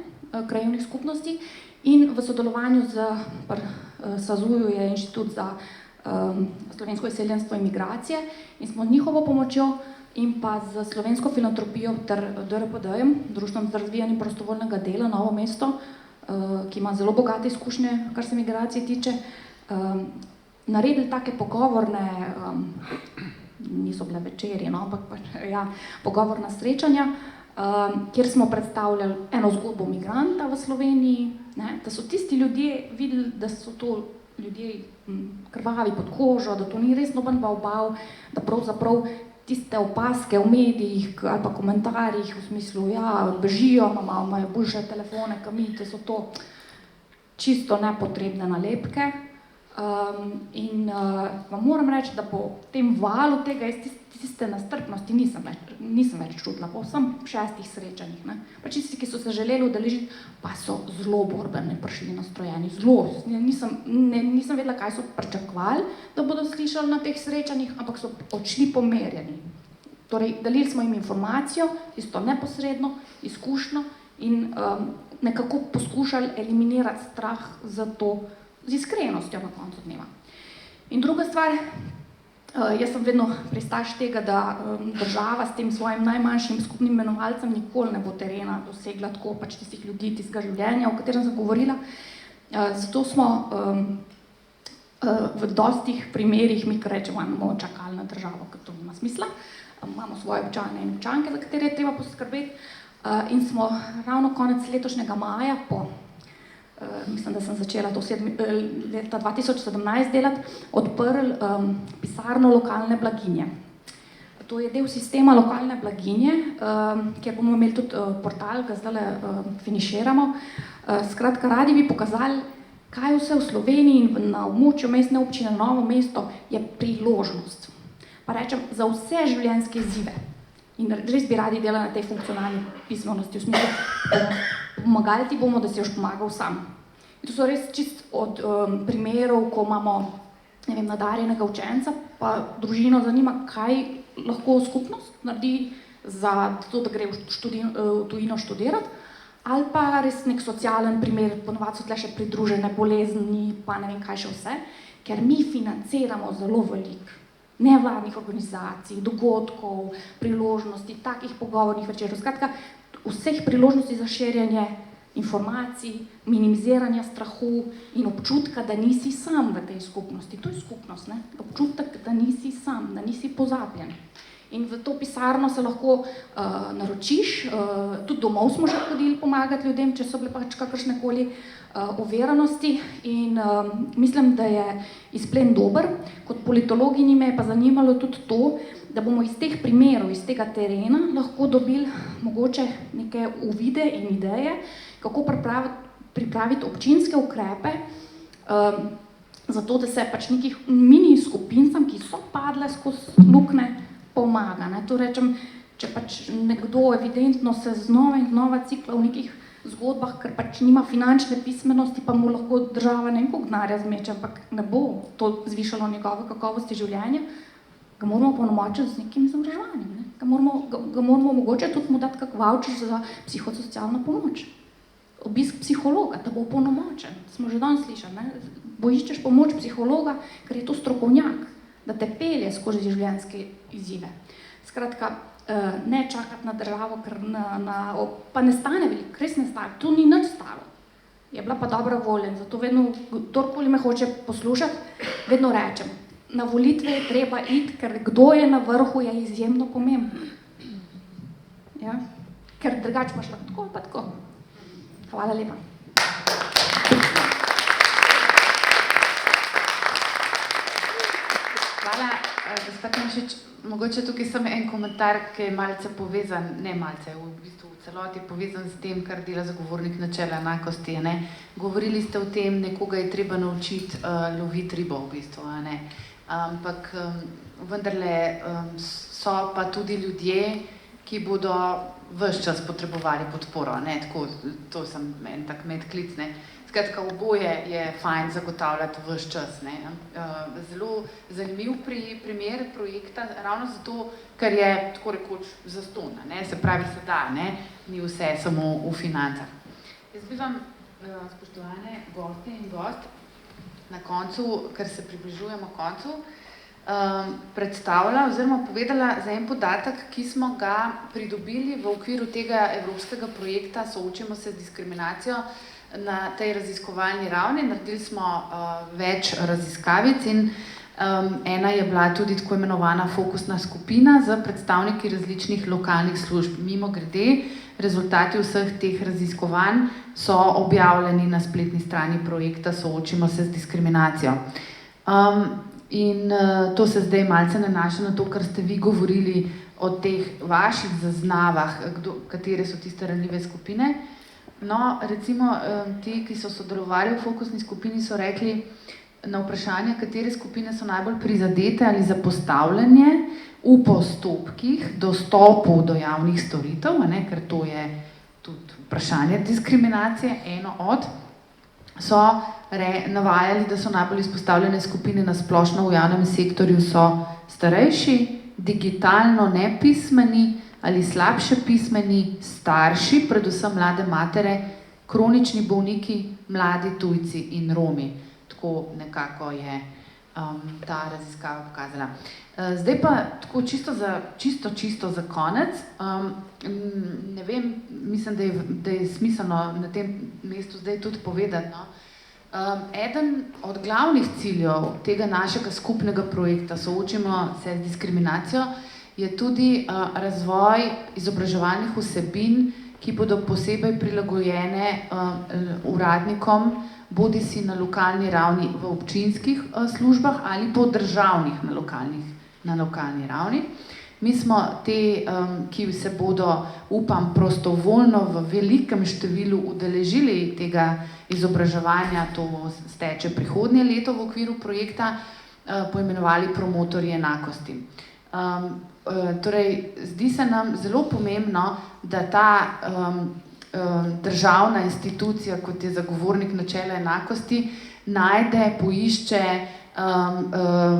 krajevnih skupnosti in v sodelovanju z SAZU-ju je Inštitut za slovensko izseljenstvo in migracije in smo njihovo pomočjo in pa z slovensko filantropijo ter DRPD-jem, Društvom za razvijanje prostovoljnega dela Novo mesto, ki ima zelo bogate izkušnje, kar se migracije tiče, naredili take pogovorne, niso bile večerje, no, ampak pogovorna srečanja, kjer smo predstavljali eno zgodbo migranta v Sloveniji, ne, da so tisti ljudje videli, da so to ljudje krvavi pod kožo, da to ni res noben bavbav, da pravzaprav tiste opaske v medijih ali pa komentarjih v smislu, ja, bežijo, imajo boljše telefone, kamite, so to čisto nepotrebne nalepke. In vam moram reči, da po tem valu tega tiste nastrpnosti nisem več čutila, po vsem 6 srečanjih. Ne. Pa tisti, ki so se želeli udeležiti, pa so zelo borbeni prišli nastrojeni, zelo. Nisem vedela, kaj so pričakovali, da bodo slišali na teh srečanjih, ampak so odšli pomerjeni. Torej, delili smo jim informacijo, tisto neposredno, izkušnjo in nekako poskušali eliminirati strah za to, z iskrenostjo na koncu dneva. In druga stvar, jaz sem vedno pristaš tega, da država s tem svojim najmanjšim skupnim imenovalcem nikoli ne bo terena dosegla tako pač tistih ljudi, tistega življenja, o katerem sem govorila. Zato smo v dostih primerih, mi rečemo, imamo čakalno državo, ker to nima smisla. Imamo svoje občane in občanke, za katere je treba poskrbeti. In smo ravno konec letošnjega maja, mislim, da sem začela to leta 2017 delati, odprli pisarno lokalne blaginje. To je del sistema lokalne blaginje, kjer bomo imeli tudi portal, ga zdaj finiširamo. Skratka, radi bi pokazali, kaj vse v Sloveniji in na območju mestne občine Novo mesto je priložnost. Pa rečem, za vse življenjske izzive. In res bi radi delali na tej funkcionalni pismenosti, v smislu, pomagali ti bomo, da si boš pomagal sam. In to so res čist od primerov, ko imamo, ne vem, nadarjenega učenca, pa družino zanima, kaj lahko skupnost naredi za to, da gre v tujino študirati, ali pa res nek socialen primer, ponovadi so tle še pridružene bolezni, pa ne vem kaj še vse, ker mi financiramo zelo veliko nevladnih organizacij, dogodkov, priložnosti, takih pogovornih večerov, skratka, vseh priložnosti za širjenje informacij, minimiziranja strahu in občutka, da nisi sam v tej skupnosti. To je skupnost, ne? Občutek, da nisi sam, da nisi pozabljen. In v to pisarno se lahko naročiš, tudi domov smo že hodili pomagati ljudem, če so bile pač kakršnekoli oviranosti in mislim, da je izplen dober. Kot politologinji me je pa zanimalo tudi to, da bomo iz teh primerov, iz tega terena lahko dobili mogoče neke uvide in ideje, kako pripraviti občinske ukrepe, zato da se pač nekih mini skupincam, ki so padle skozi luknje, pomaga. Ne? To rečem, če pač nekdo evidentno se znova in znova cikla v nekih zgodbah, ker pač nima finančne pismenosti, pa mu lahko država ne vem koliko denarja zmeče, ampak ne bo to zvišalo njegove kakovosti življenja, ga moramo opolnomočiti z nekim izobraževanjem. Ne? Ga moramo mogoče tudi mu dati kak vavčer za psihosocialno pomoč. Obisk psihologa, da bo opolnomočen. Smo že danes slišali, ne? Iščeš pomoč psihologa, ker je to strokovnjak, da te pelje skozi življenjske izzive. Skratka, ne čakati na državo, ker pa ne stane veliko, res ne stane, to ni nič stalo. Je bila pa dobra volja, zato vedno, kdorkoli me hoče poslušati, vedno rečem, na volitve je treba iti, ker kdo je na vrhu, je izjemno pomembno. Ja? Ker drugače imaš tako, pa tako. Hvala lepa. Hvala, gospod Mišič. Mogoče tukaj samo en komentar, ki je malce povezan, ne malce, v bistvu v celoti povezan s tem, kar dela zagovornik načela enakosti. Ne? Govorili ste o tem, nekoga je treba naučiti loviti ribo v bistvu. Ne? Ampak vendarle so pa tudi ljudje, ki bodo ves čas potrebovali podporo. Ne? Tako, to sem en tak medklic. Ne? Skratka, oboje je fajn zagotavljati vse čas. Ne. Zelo zanimiv primer projekta, ravno zato, ker je tako rekoč zastonj, ne. Se pravi, se da, ne. Ni vse samo v financah. Jaz bi vam, spoštovane goste in gost, na koncu, ker se približujemo koncu, predstavila oziroma povedala za en podatek, ki smo ga pridobili v okviru tega evropskega projekta Soočimo se z diskriminacijo na tej raziskovalni ravni. Naredili smo več raziskavic in ena je bila tudi tako imenovana fokusna skupina z predstavniki različnih lokalnih služb. Mimogrede, rezultati vseh teh raziskovanj so objavljeni na spletni strani projekta Soočimo se z diskriminacijo. In to se zdaj malce nanaša na to, kar ste vi govorili o teh vaših zaznavah, katere so tiste ranljive skupine. No, recimo ti, ki so sodelovali v fokusni skupini, so rekli na vprašanje, katere skupine so najbolj prizadete ali zapostavljanje v postopkih dostopu do javnih storitev, ne, ker to je tudi vprašanje diskriminacije, eno od, so navajali, da so najbolj izpostavljene skupine na splošno v javnem sektorju so starejši, digitalno nepismeni ali slabše pismeni, starši, predvsem mlade matere, kronični bolniki, mladi tujci in Romi. Tako nekako je ta raziskava pokazala. Zdaj pa tako čisto za konec. Ne vem, mislim, da je smiselno na tem mestu zdaj tudi povedati, no. Eden od glavnih ciljev tega našega skupnega projekta Soočimo se z diskriminacijo je tudi razvoj izobraževalnih vsebin, ki bodo posebej prilagojene uradnikom, bodisi na lokalni ravni v občinskih službah ali po državnih na lokalni ravni. Mi smo te, ki se bodo, upam, prostovoljno v velikem številu udeležili tega izobraževanja, to steče prihodnje leto v okviru projekta, poimenovali promotorji enakosti. Torej, zdi se nam zelo pomembno, da ta državna institucija, kot je zagovornik načela enakosti, najde, poišče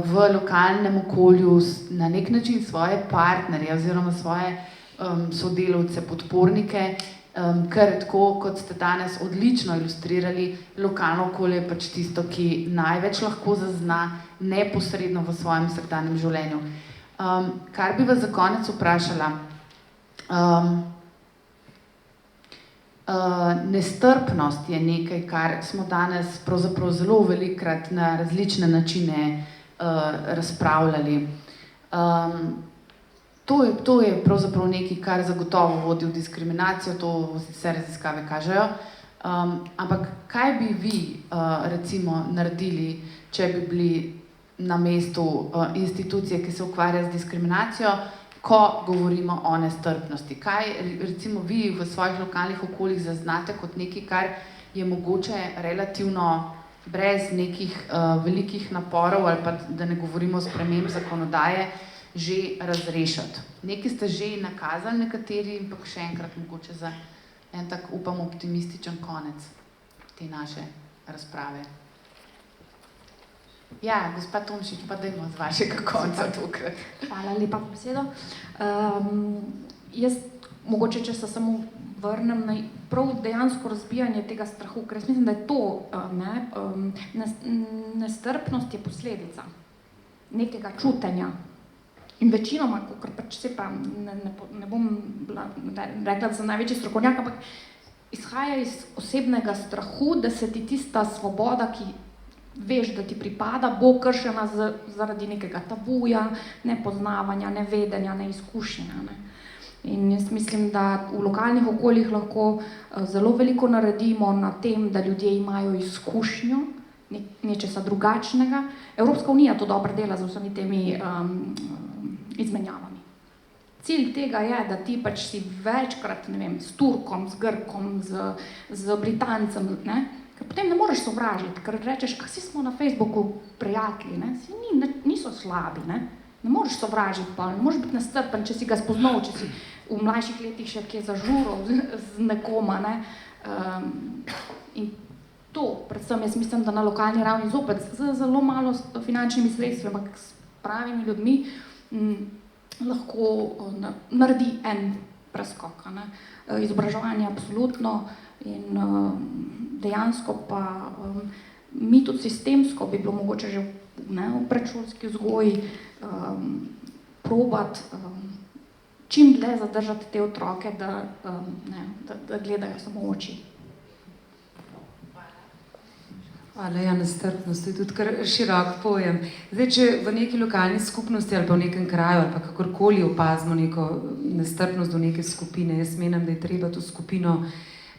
v lokalnem okolju na nek način svoje partnerje oziroma svoje sodelavce, podpornike, ker tako, kot ste danes odlično ilustrirali, lokalno okolje je pač tisto, ki največ lahko zazna neposredno v svojem vsakdanjem življenju. Kar bi vas za konec vprašala, nestrpnost je nekaj, kar smo danes pravzaprav zelo velikokrat na različne načine razpravljali. To je pravzaprav nekaj, kar zagotovo vodi v diskriminacijo, to vse raziskave kažejo. Ampak kaj bi vi recimo naredili, če bi bili na mestu institucije, ki se ukvarja z diskriminacijo, ko govorimo o nestrpnosti? Kaj recimo vi v svojih lokalnih okoljih zaznate kot nekaj, kar je mogoče relativno brez nekih velikih naporov ali pa da ne govorimo o sprememb zakonodaje, že razrešiti? Nekaj ste že nakazali nekateri, ampak še enkrat mogoče za en tak, upam, optimističen konec te naše razprave. Ja, gospa Tomšič, pa dajmo z vašega konca tokrat. Hvala lepa za besedo. Jaz, mogoče, če se samo vrnem na prav dejansko razbijanje tega strahu, ker jaz mislim, da je to, nestrpnost je posledica nekega čutenja. In večinoma, ker pač se pa ne bom rekla, da sem največji strokovnjak, ampak izhaja iz osebnega strahu, da se ti tista svoboda, ki veš, da ti pripada, bo kršena zaradi nekega tabuja, nepoznavanja, nevedenja, neizkušnja. Ne. In jaz mislim, da v lokalnih okoljih lahko zelo veliko naredimo na tem, da ljudje imajo izkušnjo nečesa drugačnega. Evropska unija to dobro dela z vsemi temi izmenjavami. Cilj tega je, da ti pač si večkrat, ne vem, s Turkom, z Grkom, z Britancem, ne, ker potem ne moreš sovražiti, ker rečeš, si smo na Facebooku prijatelji, ne, niso slabi, ne moreš sovražiti, pa ne moreš biti nestrpen, če si ga spoznal, če si v mlajših letih še kje zažural z nekoma, ne. In to, predvsem jaz mislim, da na lokalni ravni zopet z zelo malo finančnimi sredstvi, ampak s pravimi ljudmi lahko naredi en preskok. Izobraževanje absolutno in dejansko pa mi tudi sistemsko bi bilo mogoče že v predšolski vzgoji probati čim dlje zadržati te otroke, da gledajo samo v oči. Hvala, ja, nestrpnost je tudi kar širok pojem. Zdaj, če v neki lokalni skupnosti ali pa v nekem kraju ali pa kakorkoli opazimo neko nestrpnost do neke skupine, jaz menim, da je treba to skupino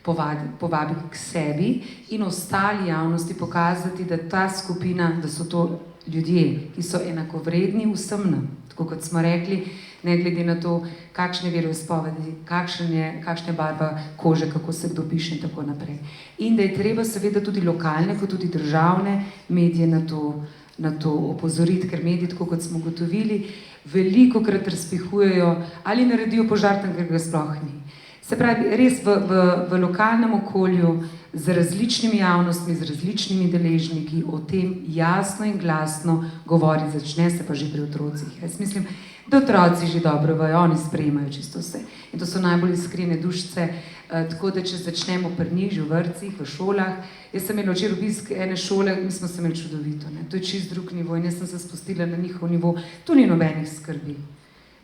povabiti k sebi in ostali javnosti pokazati, da ta skupina, da so to ljudje, ki so enakovredni vsem nam, tako kot smo rekli, ne glede na to, kakšne veroizpovedi, kakšna barva kože, kako se kdo piše in tako naprej. In da je treba seveda tudi lokalne, kot tudi državne medije na to opozoriti, ker mediji, tako kot smo ugotovili, velikokrat razpihujejo ali naredijo požar tam, ker ga sploh ni. Se pravi, res v lokalnem okolju z različnimi javnostmi, z različnimi deležniki o tem jasno in glasno govori, začne se pa že pri otrocih. Jaz mislim, da otroci že dobro vajo, oni sprejemajo čisto vse. In to so najbolj iskrene dušice, tako da če začnemo pri njih, že v vrtcih, v šolah. Jaz sem imela včeraj obisk ene šole, mi smo se imeli čudovito, ne? To je čist drug nivo in jaz sem se spustila na njihov nivo, tu ni nobenih skrbi.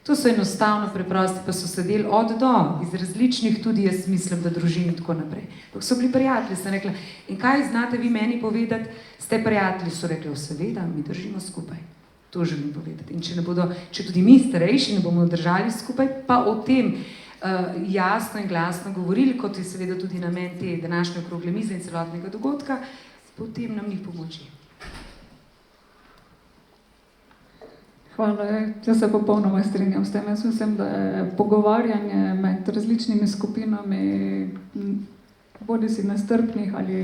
To so enostavno preprosti, pa so sedeli od do, iz različnih tudi, jaz mislim, da družin in tako naprej. Tako so bili prijatelji, sem rekla, in kaj znate vi meni povedati, ste prijatelji, so rekli, seveda, mi držimo skupaj. To želim povedati. In če tudi mi starejši ne bomo držali skupaj, pa o tem jasno in glasno govorili, kot je seveda tudi namen te današnje okrogle mize in celotnega dogodka, potem nam ni pomoči. Hvala, jaz se popolnoma strinjam s tem. Jaz mislim, da je pogovarjanje med različnimi skupinami, bodi si nestrpnih ali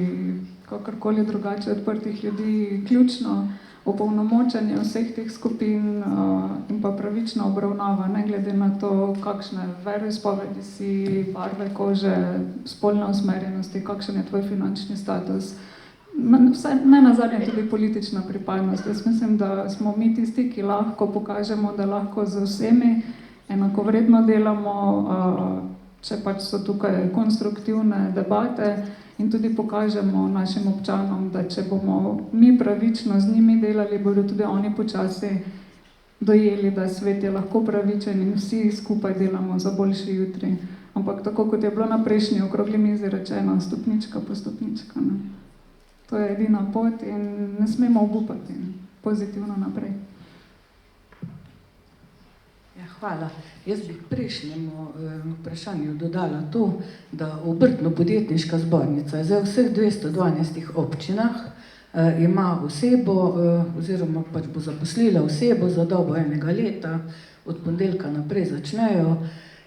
kakorkoli drugače odprtih ljudi, ključno opolnomočenje vseh teh skupin in pa pravična obravnava, ne glede na to, kakšne veroizpovedi si, barve kože, spolne usmerjenosti, kakšen je tvoj finančni status. Ne nazadnje tudi politična pripadnost. Jaz mislim, da smo mi tisti, ki lahko pokažemo, da lahko z vsemi enakovredno delamo, če pač so tukaj konstruktivne debate in tudi pokažemo našim občanom, da če bomo mi pravično z njimi delali, bodo tudi oni počasi dojeli, da svet je lahko pravičen in vsi skupaj delamo za boljši jutri. Ampak tako, kot je bilo na prejšnji okrogli mizi rečeno, stopnička po stopnička. Ne? To je edina pot in ne smemo obupati pozitivno naprej. Ja, hvala. Jaz bi k prejšnjemu vprašanju dodala to, da Obrtno-podjetniška zbornica zdaj v vseh 212 občinah ima osebo oziroma pač bo zaposlila osebo za dobo enega leta, od ponedeljka naprej začnejo,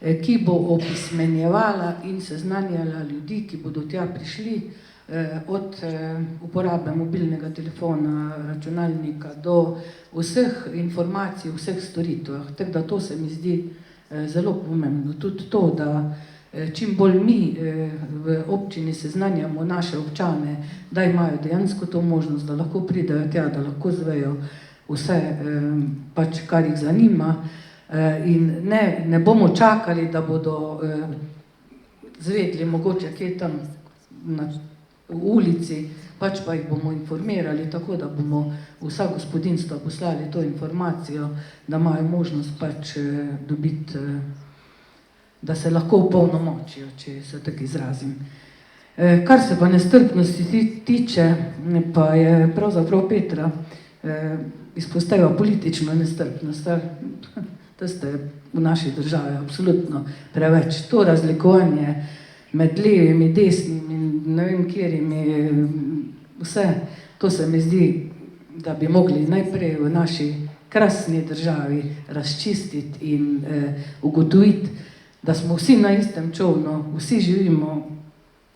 ki bo opismenjevala in seznanjala ljudi, ki bodo tja prišli, od uporabe mobilnega telefona, računalnika do vseh informacij, vseh storitev. Tako da to se mi zdi zelo pomembno. Tudi to, da čim bolj mi v občini seznanjamo naše občane, da imajo dejansko to možnost, da lahko pridejo tja, da lahko zvejo vse, pač, kar jih zanima. In ne bomo čakali, da bodo zvedli mogoče kje tam v ulici, pač pa jih bomo informirali tako, da bomo vsa gospodinstva poslali to informacijo, da imajo možnost pač dobiti, da se lahko opolnomočijo, če se tako izrazim. Kar se pa nestrpnosti tiče, pa je pravzaprav Petra izpostavila politično nestrpnost. To ste v naši državi absolutno preveč. To razlikovanje med levimi, desnimi in ne vem kjerimi, vse, to se mi zdi, da bi mogli najprej v naši krasni državi razčistiti in ugotoviti, da smo vsi na istem čolnu, vsi živimo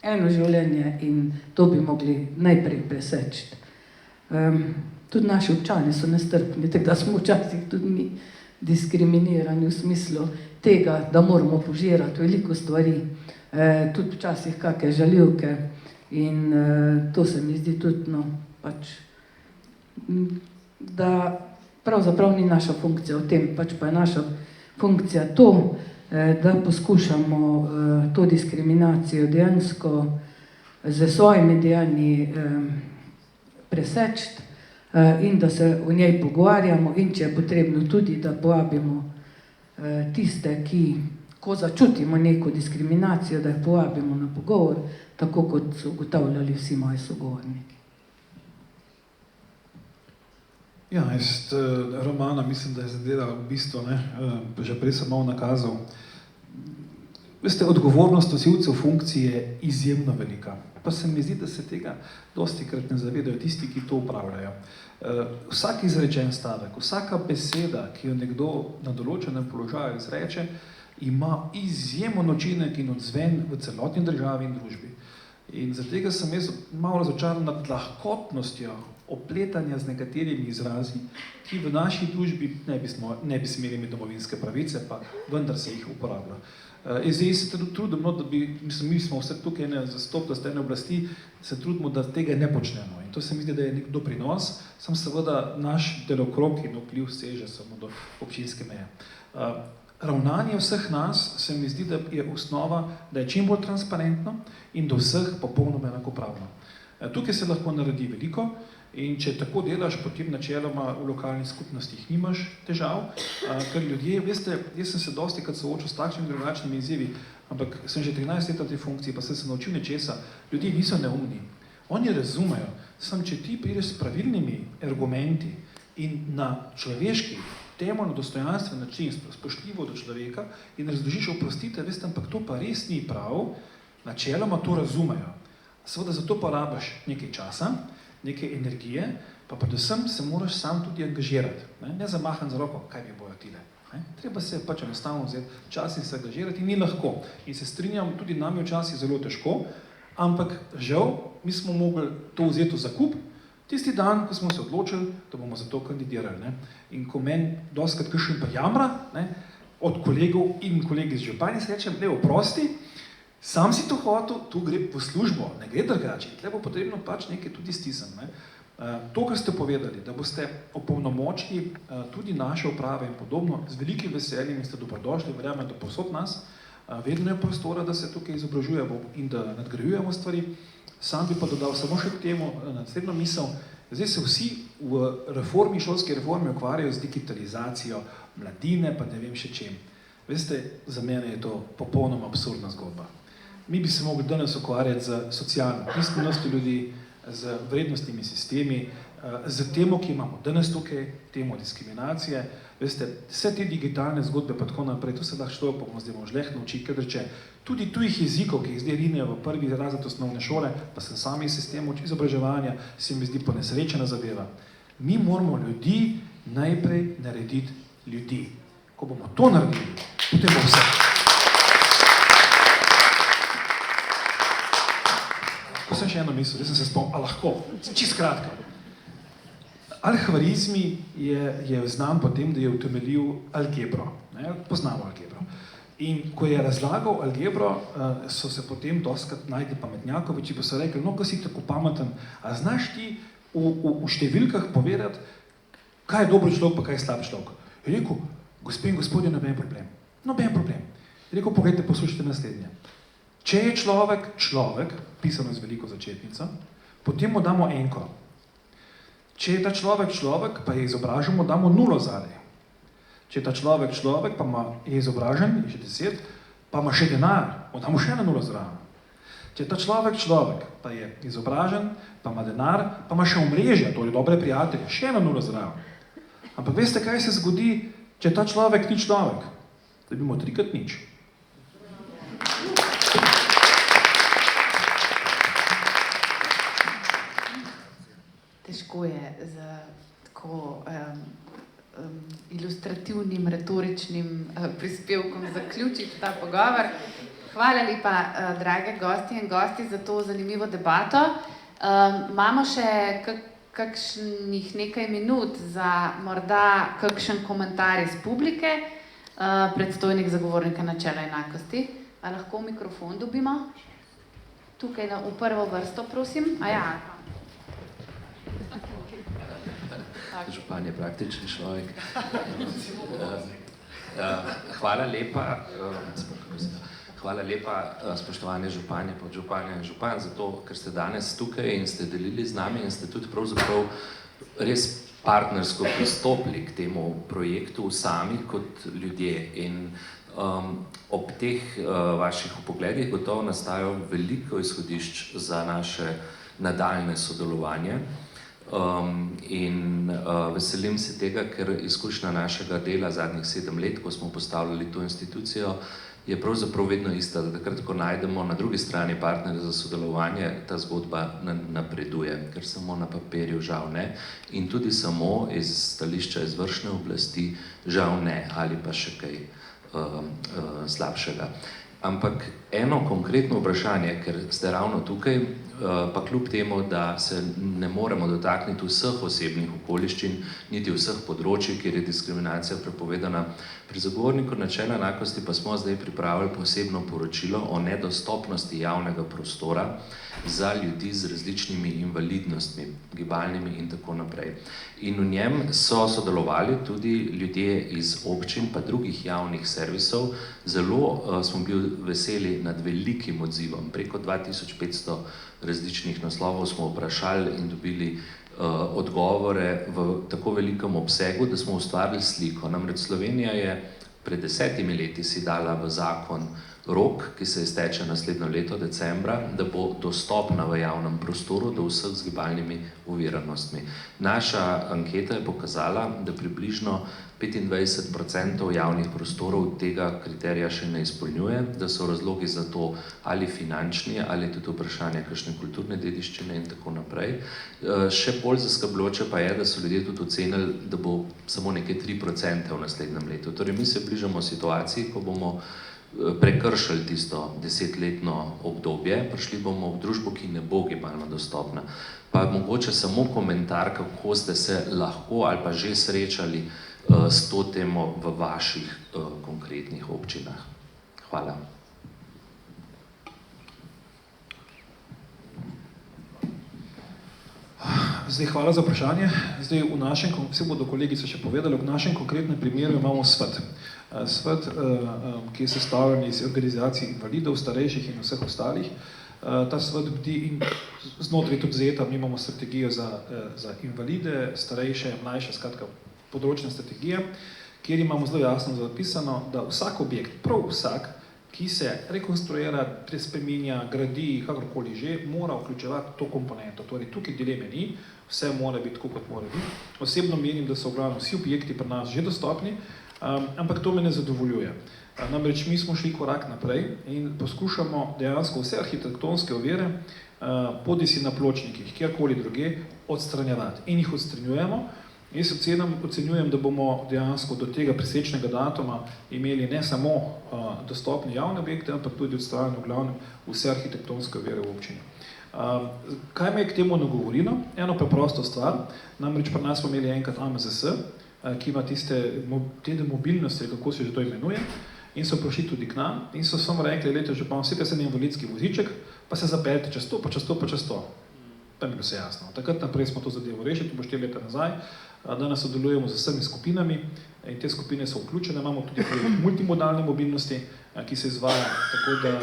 eno življenje in to bi mogli najprej preseči. Tudi naši občani so nestrpni, tako da smo včasih tudi mi diskriminirani v smislu tega, da moramo požirati veliko stvari, tudi včasih kakšne žaljivke, In to se mi zdi tudi, no, pač, da pravzaprav ni naša funkcija v tem, pač pa je naša funkcija to, da poskušamo to diskriminacijo dejansko z svojimi dejanji preseči in da se o njej pogovarjamo in če je potrebno tudi, da povabimo tiste, ki, ko začutimo neko diskriminacijo, da jih povabimo na pogovor, tako kot so ugotavljali vsi moji sogovorniki. Ja, jaz Romana mislim, da je zadeva v bistvu, že prej sem malo nakazal. Veste, odgovornost nosilcev funkcije je izjemno velika. Pa se mi zdi, da se tega dostikrat ne zavedajo tisti, ki to upravljajo. Vsak izrečen stavek, vsaka beseda, ki jo nekdo na določenem položaju izreče, ima izjemen učinek in odzven v celotni državi in družbi. In zaradi tega sem jaz malo razočaran nad lahkotnostjo opletanja z nekaterimi izrazi, ki v naši družbi ne bi smeli imeti domovinske pravice, pa vendar se jih uporablja. Zdaj se trudim, da mi smo vse tukaj zastop, da ste ene oblasti, se trudimo, da tega ne počnemo. In to se mi zdi, da je nek doprinos, sam seveda naš delokrog in vpliv seže samo do občinske meje. Ravnanje vseh nas se mi zdi, da je osnova, da je čim bolj transparentno in do vseh popolnoma enakopravno. Tukaj se lahko naredi veliko in če tako delaš, potem načeloma v lokalnih skupnostih nimaš težav, ker ljudje, veste, jaz sem se dostikrat soočil s takšnimi drugačnimi izzivi, ampak sem že 13 let v tej funkciji, pa sem se naučil nečesa, ljudje niso neumni. Oni razumejo, samo če ti prideš s pravilnimi argumenti in na človeški, temeljno dostojanstven način, spoštljivo do človeka in razložiš, oprostite, veste, ampak to pa res ni prav, načeloma to razumejo. Seveda zato pa rabiš nekaj časa, nekaj energije, pa predvsem se moraš sam tudi angažirati. Ne zamahan za roko, kaj mi bojo tile. Treba se pač enostavno vzeti čas in se angažirati in ni lahko. In se strinjam, tudi nam je včasih zelo težko, ampak žal, mi smo mogli to vzeti v zakup, tisti dan, ko smo se odločili, da bomo za to kandidirali. In ko meni dostikrat kakšen pa jamra, od kolegov in kolegi iz županje, se rečem, oprosti, sam si to hotel, tu gre po službo, ne gre drugače. Tle bo potrebno pač nekaj tudi stisniti. To, kar ste povedali, da boste opolnomočili tudi naše uprave in podobno, z velikim veseljem in ste dobrodošli, verjamem, da povsod nas, vedno je prostora, da se tukaj izobražujemo in da nadgrajujemo stvari. Sam bi pa dodal samo še k temu naslednjo misel. Zdaj se vsi v reformi, šolski reformi ukvarjajo z digitalizacijo mladine, pa ne vem še čem. Veste, za mene je to popolnoma absurdna zgodba. Mi bi se mogli danes ukvarjati z socialno pismenostjo ljudi, z vrednostnimi sistemi, z temo, ki imamo danes tukaj, temo diskriminacije. Veste, vse te digitalne zgodbe pa tako naprej, to se lahko človek pa zdaj žlehno uči, ker reče, tudi tujih jezikov, ki jih zdaj rinejo v prvi razred osnovne šole, pa sem sami sistem izobraževanja, se mi zdi ponesrečena zadeva. Mi moramo ljudi najprej narediti ljudi. Ko bomo to naredili, potem bo vse. Ko sem še eno misel, zdaj sem se spomnil, lahko, čisto kratka. Al-Khwarizmi je znan po tem, da je utemeljil algebro. Poznamo algebro. In ko je razlagal algebro, so se potem dostikrat našli pametnjakoviči, pa so rekli, no, ko si tako pameten, a znaš ti v številkah povedati, kaj je dober človek, pa kaj je slab človek? Je rekel, gospe in gospodje, noben problem. Noben problem. Je rekel, pogledajte, poslušajte naslednje. Če je človek, pisano z veliko začetnico, potem mu damo enko. Če je ta človek, pa je izobražen, mu damo nulo zadaj. Če je ta človek, pa je izobražen, je že 10, pa ima še denar, mu damo še eno nulo zraven. Če je ta človek, pa je izobražen, pa ima denar, pa ima še omrežje, to je dobre prijatelje, še eno nulo zraven. Ampak veste, kaj se zgodi, če ta človek ni človek? Da bi mu 3x nič. Težko je z tako ilustrativnim, retoričnim prispevkom zaključiti ta pogovor. Hvala lepa, drage gosti in gosti, za to zanimivo debato. Imamo še kakšnih nekaj minut za morda kakšen komentar iz publike. Predstojnik zagovornika načela enakosti. A lahko mikrofon dobimo? Tukaj v prvo vrsto, prosim. Župan je praktični človek. Hvala lepa, spoštovane županje, podžupanje in župan, zato, ker ste danes tukaj in ste delili z nami in ste tudi pravzaprav res partnersko pristopili k temu projektu sami kot ljudje. In ob teh vaših vpogledih gotovo nastajajo veliko izhodišč za naše nadaljne sodelovanje. In veselim se tega, ker izkušnja našega dela zadnjih 7 let, ko smo postavljali to institucijo, je pravzaprav vedno ista, da takrat, ko najdemo na drugi strani partnerje za sodelovanje, ta zgodba napreduje, ker samo na papirju žal ne, in tudi samo iz stališča izvršne oblasti žal ne, ali pa še kaj slabšega. Ampak eno konkretno vprašanje, ker ste ravno tukaj, pa kljub temu, da se ne moremo dotakniti vseh osebnih okoliščin, niti vseh področij, kjer je diskriminacija prepovedana, pri zagovorniku načela enakosti pa smo zdaj pripravili posebno poročilo o nedostopnosti javnega prostora za ljudi z različnimi invalidnostmi, gibalnimi in tako naprej. In v njem so sodelovali tudi ljudje iz občin pa drugih javnih servisov. Zelo smo bili veseli nad velikim odzivom. Preko 2500 različnih naslovov smo vprašali in dobili odgovore v tako velikem obsegu, da smo ustvarili sliko. Namreč Slovenija je pred 10 leti si dala v zakon rok, ki se izteče naslednjo leto decembra, da bo dostopna v javnem prostoru do vseh z gibalnimi oviranostmi. Naša anketa je pokazala, da približno 25% javnih prostorov tega kriterija še ne izpolnjuje, da so razlogi za to ali finančni, ali tudi vprašanje kakšne kulturne dediščine in tako naprej. Še bolj zaskrbljujoče pa je, da so ljudje tudi ocenili, da bo samo nekaj 3% v naslednjem letu. Torej, mi se bližamo situaciji, ko bomo prekršili tisto 10-letno obdobje, prišli bomo v družbo, ki ne bo gibalno dostopna. Pa mogoče samo komentar, kako ste se lahko ali pa že srečali s to temo v vaših konkretnih občinah. Hvala. Zdaj, hvala za vprašanje. Zdaj, vse bodo kolegice še povedali, v našem konkretnem primeru imamo svet. Svet, ki je sestavljen iz organizacij invalidov, starejših in vseh ostalih. Ta svet bdi in znotraj tudi zajeta, mi imamo strategijo za invalide, starejše, mlajše, skratka, področne strategije, kjer imamo zelo jasno zapisano, da vsak objekt, prav vsak, ki se rekonstruira, prespreminja, gradi, kakorkoli že, mora vključevati to komponento. Torej, tukaj dileme ni, vse mora biti tako, kot mora biti. Osebno menim, da so v glavnem vsi objekti pri nas že dostopni, ampak to me ne zadovoljuje. Namreč mi smo šli korak naprej in poskušamo dejansko vse arhitektonske ovire, bodisi na pločnikih, kjerkoli druge, odstranjevati. In jih odstranjujemo. Jaz ocenjujem, da bomo dejansko do tega presečnega datuma imeli ne samo dostopne javne objekte, ampak tudi odstranjene v glavnem vse arhitektonske ovire v občini. Kaj me je k temu nagovorilo? Eno preprosto stvar, namreč pri nas smo imeli enkrat AMZS, ki ima tede mobilnosti, kako se že to imenuje, in so prišli tudi k nam in so samo rekli, lejte, župan, vsega se ne invalidski voziček, pa se zapeljte čez to, pa čez to, pa čez to. Pa mi bilo se jasno. Takrat naprej smo to zadevo rešili, to bo 4 leta nazaj. Danes sodelujemo z vsemi skupinami in te skupine so vključene. Imamo tudi projekt multimodalne mobilnosti, ki se izvaja, tako da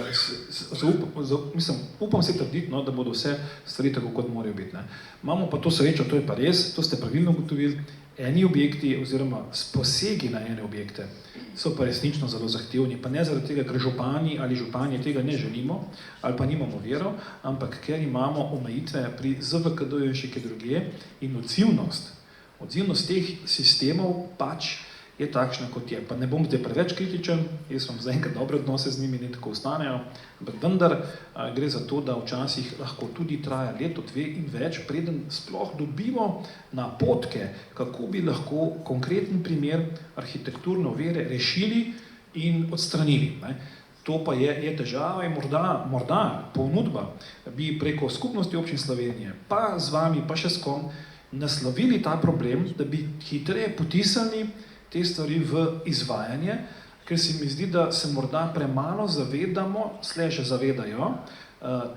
upam se trditi, da bodo vse stvari tako, kot morajo biti. Imamo pa to srečo, to je pa res, to ste pravilno ugotovili, eni objekti oziroma posegi na ene objekte so pa resnično zelo zahtevni, pa ne zaradi tega, ker župani ali županje tega ne želimo ali pa nimamo verov, ampak ker imamo omejitve pri ZVKD-ju in še kje drugje in odzivnost teh sistemov pač je takšna, kot je. Pa ne bom zdaj preveč kritičen, jaz vam zaenkrat dobre odnose z njimi, ne tako ostanejo, ampak vendar gre za to, da včasih lahko tudi traja leto, 2 in več, preden sploh dobimo napotke, kako bi lahko konkreten primer arhitekturne ovire rešili in odstranili. To pa je težava in morda ponudba bi preko skupnosti občin Slovenije, pa z vami, pa še s kom, naslovili ta problem, da bi hitreje potisnili te stvari v izvajanje, ker se mi zdi, da se morda premalo zavedamo, zavedajo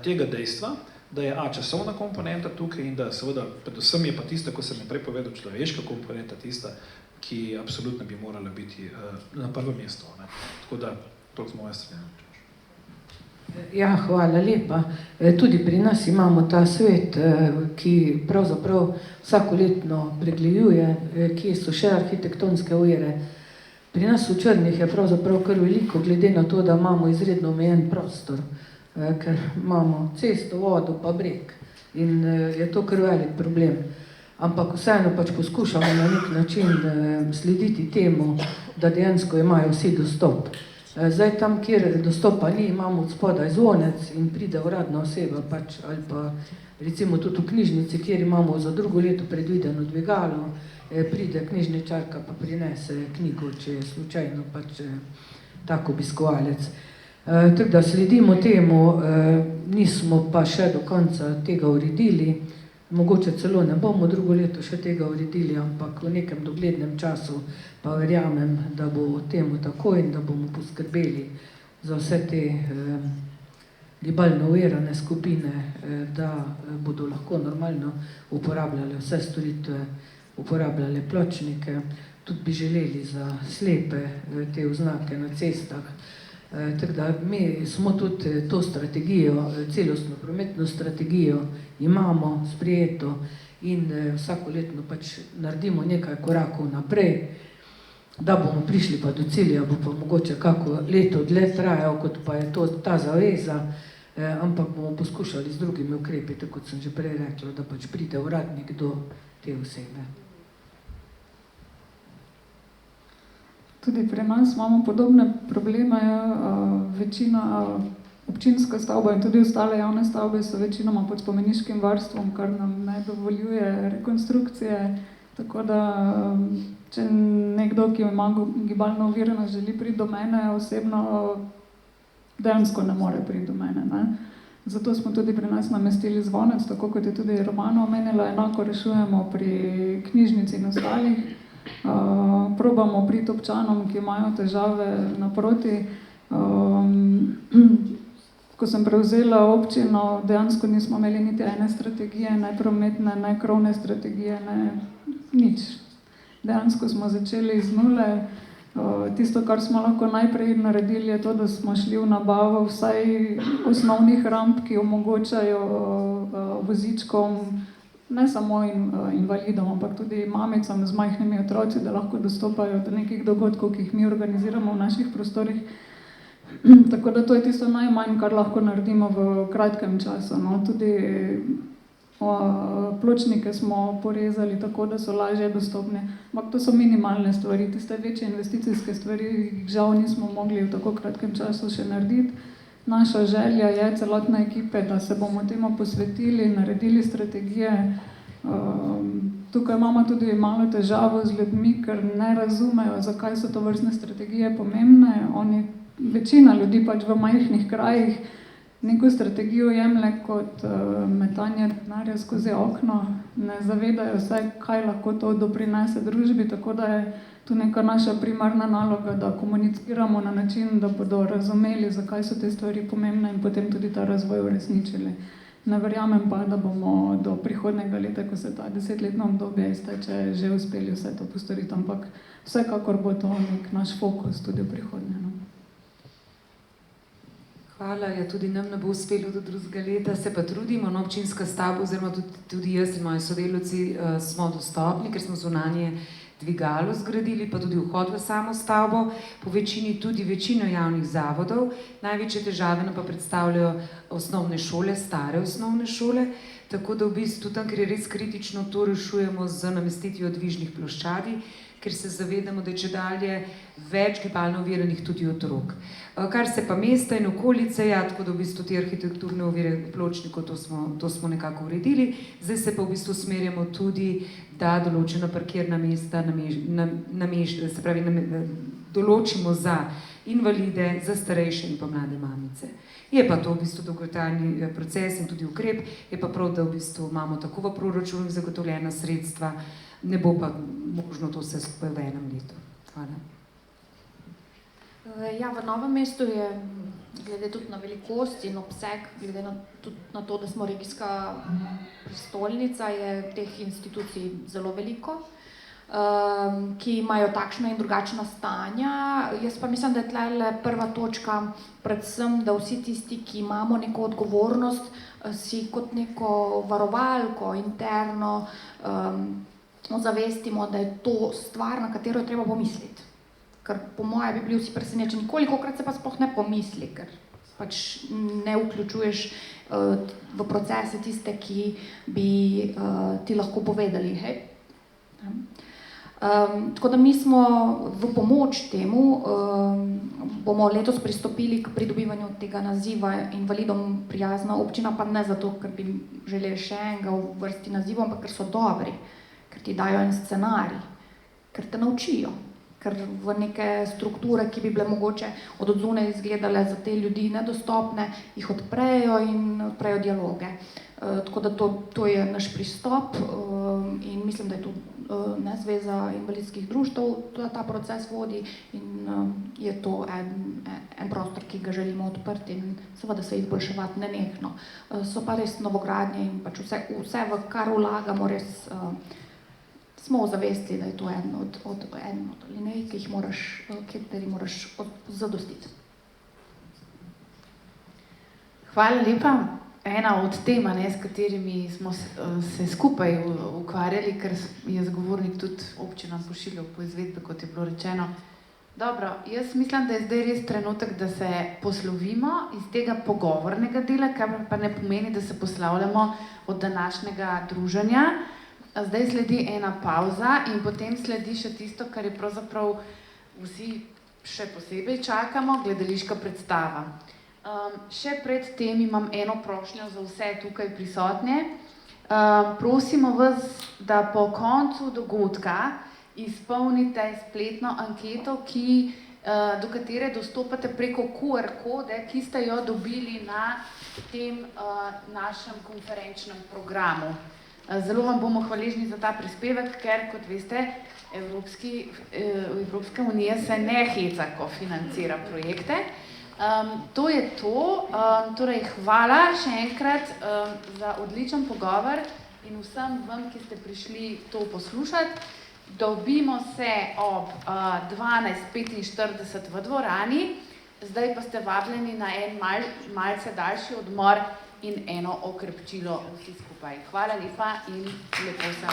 tega dejstva, da je časovna komponenta tukaj in da seveda predvsem je pa tista, ko sem je prej povedal, človeška komponenta tista, ki absolutno bi morala biti na prvem mestu. Tako da, toliko z moje strani. Ja, hvala lepa. Tudi pri nas imamo ta svet, ki pravzaprav vsakoletno pregleduje, kje so še arhitektonske ovire. Pri nas v Črnih je pravzaprav kar veliko, glede na to, da imamo izredno omejen prostor, ker imamo cesto, vodo pa breg in je to kar velik problem. Ampak vseeno pač poskušamo na nek način slediti temu, da dejansko imajo vsi dostop. Zdaj tam, kjer dostopa ni, imamo od spodaj zvonec in pride uradna oseba pač, ali pa recimo tudi v knjižnici, kjer imamo za drugo leto predvideno dvigalo, pride knjižničarka pa prinese knjigo, če je slučajno pač tak obiskovalec. Tako da sledimo temu, nismo pa še do konca tega uredili, mogoče celo ne bomo drugo leto še tega uredili, ampak v nekem doglednem času pa verjamem, da bo temu tako in da bomo poskrbeli za vse te gibalno ovirane skupine, da bodo lahko normalno uporabljale vse storitve, uporabljale pločnike, tudi bi želeli za slepe te oznake na cestah. Tako da mi smo tudi to strategijo, celostno prometno strategijo imamo sprejeto in vsakoletno pač naredimo nekaj korakov naprej, da bomo prišli pa do cilja, bo pa mogoče kako leto dlje trajal, kot pa je to ta zaveza, ampak bomo poskušali z drugimi ukrepi, tako kot sem že prej rekla, da pač pride uradnik do te osebe. Tudi pri nas imamo podobne probleme, večina občinska stavba in tudi ostale javne stavbe so večinoma pod spomeniškim varstvom, kar nam ne dovoljuje rekonstrukcije, tako da če nekdo, ki ima gibalno oviranost, želi priti do mene osebno, dejansko ne more priti do mene. Zato smo tudi pri nas namestili zvonec, tako kot je tudi Romana omenila, enako rešujemo pri knjižnici in ostalih. Probamo priti občanom, ki imajo težave naproti. Ko sem prevzela občino, dejansko nismo imeli niti ene strategije, ne prometne, ne krovne strategije, ne nič. Dejansko smo začeli z nule. Tisto, kar smo lahko najprej naredili, je to, da smo šli v nabavo vsaj osnovnih ramp, ki omogočajo vozičkom, ne samo invalidom, ampak tudi mamicam z majhnimi otroci, da lahko dostopajo do nekih dogodkov, ki jih mi organiziramo v naših prostorih. Tako da to je tisto najmanj, kar lahko naredimo v kratkem času. Tudi pločnike smo porezali tako, da so lažje dostopne. Ampak to so minimalne stvari, tiste večje investicijske stvari, žal nismo mogli v tako kratkem času še narediti. Naša želja je celotne ekipe, da se bomo temu posvetili, naredili strategije. Tukaj imamo tudi malo težavo z ljudmi, ker ne razumejo, zakaj so to vrstne strategije pomembne. Večina ljudi pač v majhnih krajih neko strategijo jemlje kot metanje denarja skozi okno. Ne zavedajo se, kaj lahko to doprinese družbi, tako da je tu neka naša primarna naloga, da komuniciramo na način, da bodo razumeli, zakaj so te stvari pomembne in potem tudi ta razvoj uresničili. Ne verjamem pa, da bomo do prihodnjega leta, ko se ta 10-letno obdobje izteče, že uspeli vse to postoriti, ampak vsekakor bo to nek naš fokus tudi v prihodnje. Hvala, ja, tudi nam ne bo uspelo do drugega leta, se pa trudimo, občinska stavba, oziroma tudi jaz in moji sodelavci smo dostopni, ker smo zunanje dvigalo zgradili, pa tudi vhod v samo stavbo, po večini tudi večino javnih zavodov. Največje težave nam pa predstavljajo osnovne šole, stare osnovne šole, tako da v bistvu tam, ker je res kritično, to rešujemo z namestitvijo dvižnih ploščadi, ker se zavedamo, da je čedalje več gibalno oviranih tudi otrok. Kar se pa mesta in okolice, ja, tako da v bistvu te arhitekturne ovire pločnikov, to smo nekako uredili. Zdaj se pa v bistvu usmerjamo tudi, da določena parkirna mesta se pravi, določimo za invalide, za starejše in pa mlade mamice. Je pa to v bistvu dolgotrajni proces in tudi ukrep, je pa prav, da v bistvu imamo tako v proračunu zagotovljena sredstva, ne bo pa možno to vse skupaj v enem letu. Hvala. Ja, v Novem mestu je, glede tudi na velikost in obseg, glede tudi na to, da smo regijska prestolnica, je teh institucij zelo veliko, ki imajo takšna in drugačna stanja. Jaz pa mislim, da je tle prva točka predvsem, da vsi tisti, ki imamo neko odgovornost, si kot neko varovalko interno ozavestimo, da je to stvar, na katero je treba pomisliti. Ker po moje bi bili vsi presenečeni, kolikokrat se pa sploh ne pomisli, ker pač ne vključuješ v procese tiste, ki bi ti lahko povedali, hej. Tako da mi smo v pomoč temu, bomo letos pristopili k pridobivanju tega naziva invalidom prijazna občina, pa ne zato, ker bi želeli še enega v vrsti nazivov, ampak ker so dobri, ker ti dajo en scenarij, ker te naučijo, ker v neke strukture, ki bi bile mogoče od odzune izgledale za te ljudi nedostopne, jih odprejo in odprejo dialoge. Tako da to je naš pristop in mislim, da je tudi Zveza invalidskih društev ta proces vodi in je to en prostor, ki ga želimo odprti in seveda se izboljševati nenehno. So pa res novogradnje in pač vse v kar vlagamo, res smo ozavestili, da je to en od alinej, kateri moraš zadostiti. Hvala lepa. Ena od tem, s katerimi smo se skupaj ukvarjali, ker je zagovornik tudi občinam pošiljal po izvedbe, kot je bilo rečeno. Dobro, jaz mislim, da je zdaj res trenutek, da se poslovimo iz tega pogovornega dela, kar pa ne pomeni, da se poslavljamo od današnjega druženja. Zdaj sledi ena pauza in potem sledi še tisto, kar je pravzaprav vsi še posebej čakamo, gledališka predstava. Še pred tem imam eno prošnjo za vse tukaj prisotne. Prosimo vas, da po koncu dogodka izpolnite spletno anketo, do katere dostopate preko QR kode, ki ste jo dobili na tem našem konferenčnem programu. Zelo vam bomo hvaležni za ta prispevek, ker, kot veste, Evropska unija se ne heca, ko financira projekte. To je to. Torej, hvala še enkrat za odličen pogovor in vsem vam, ki ste prišli to poslušati. Dobimo se ob 12:45 v dvorani, zdaj pa ste vabljeni na en malce daljši odmor in eno okrepčilo vsi skupaj. Hvala lepa in lepo se.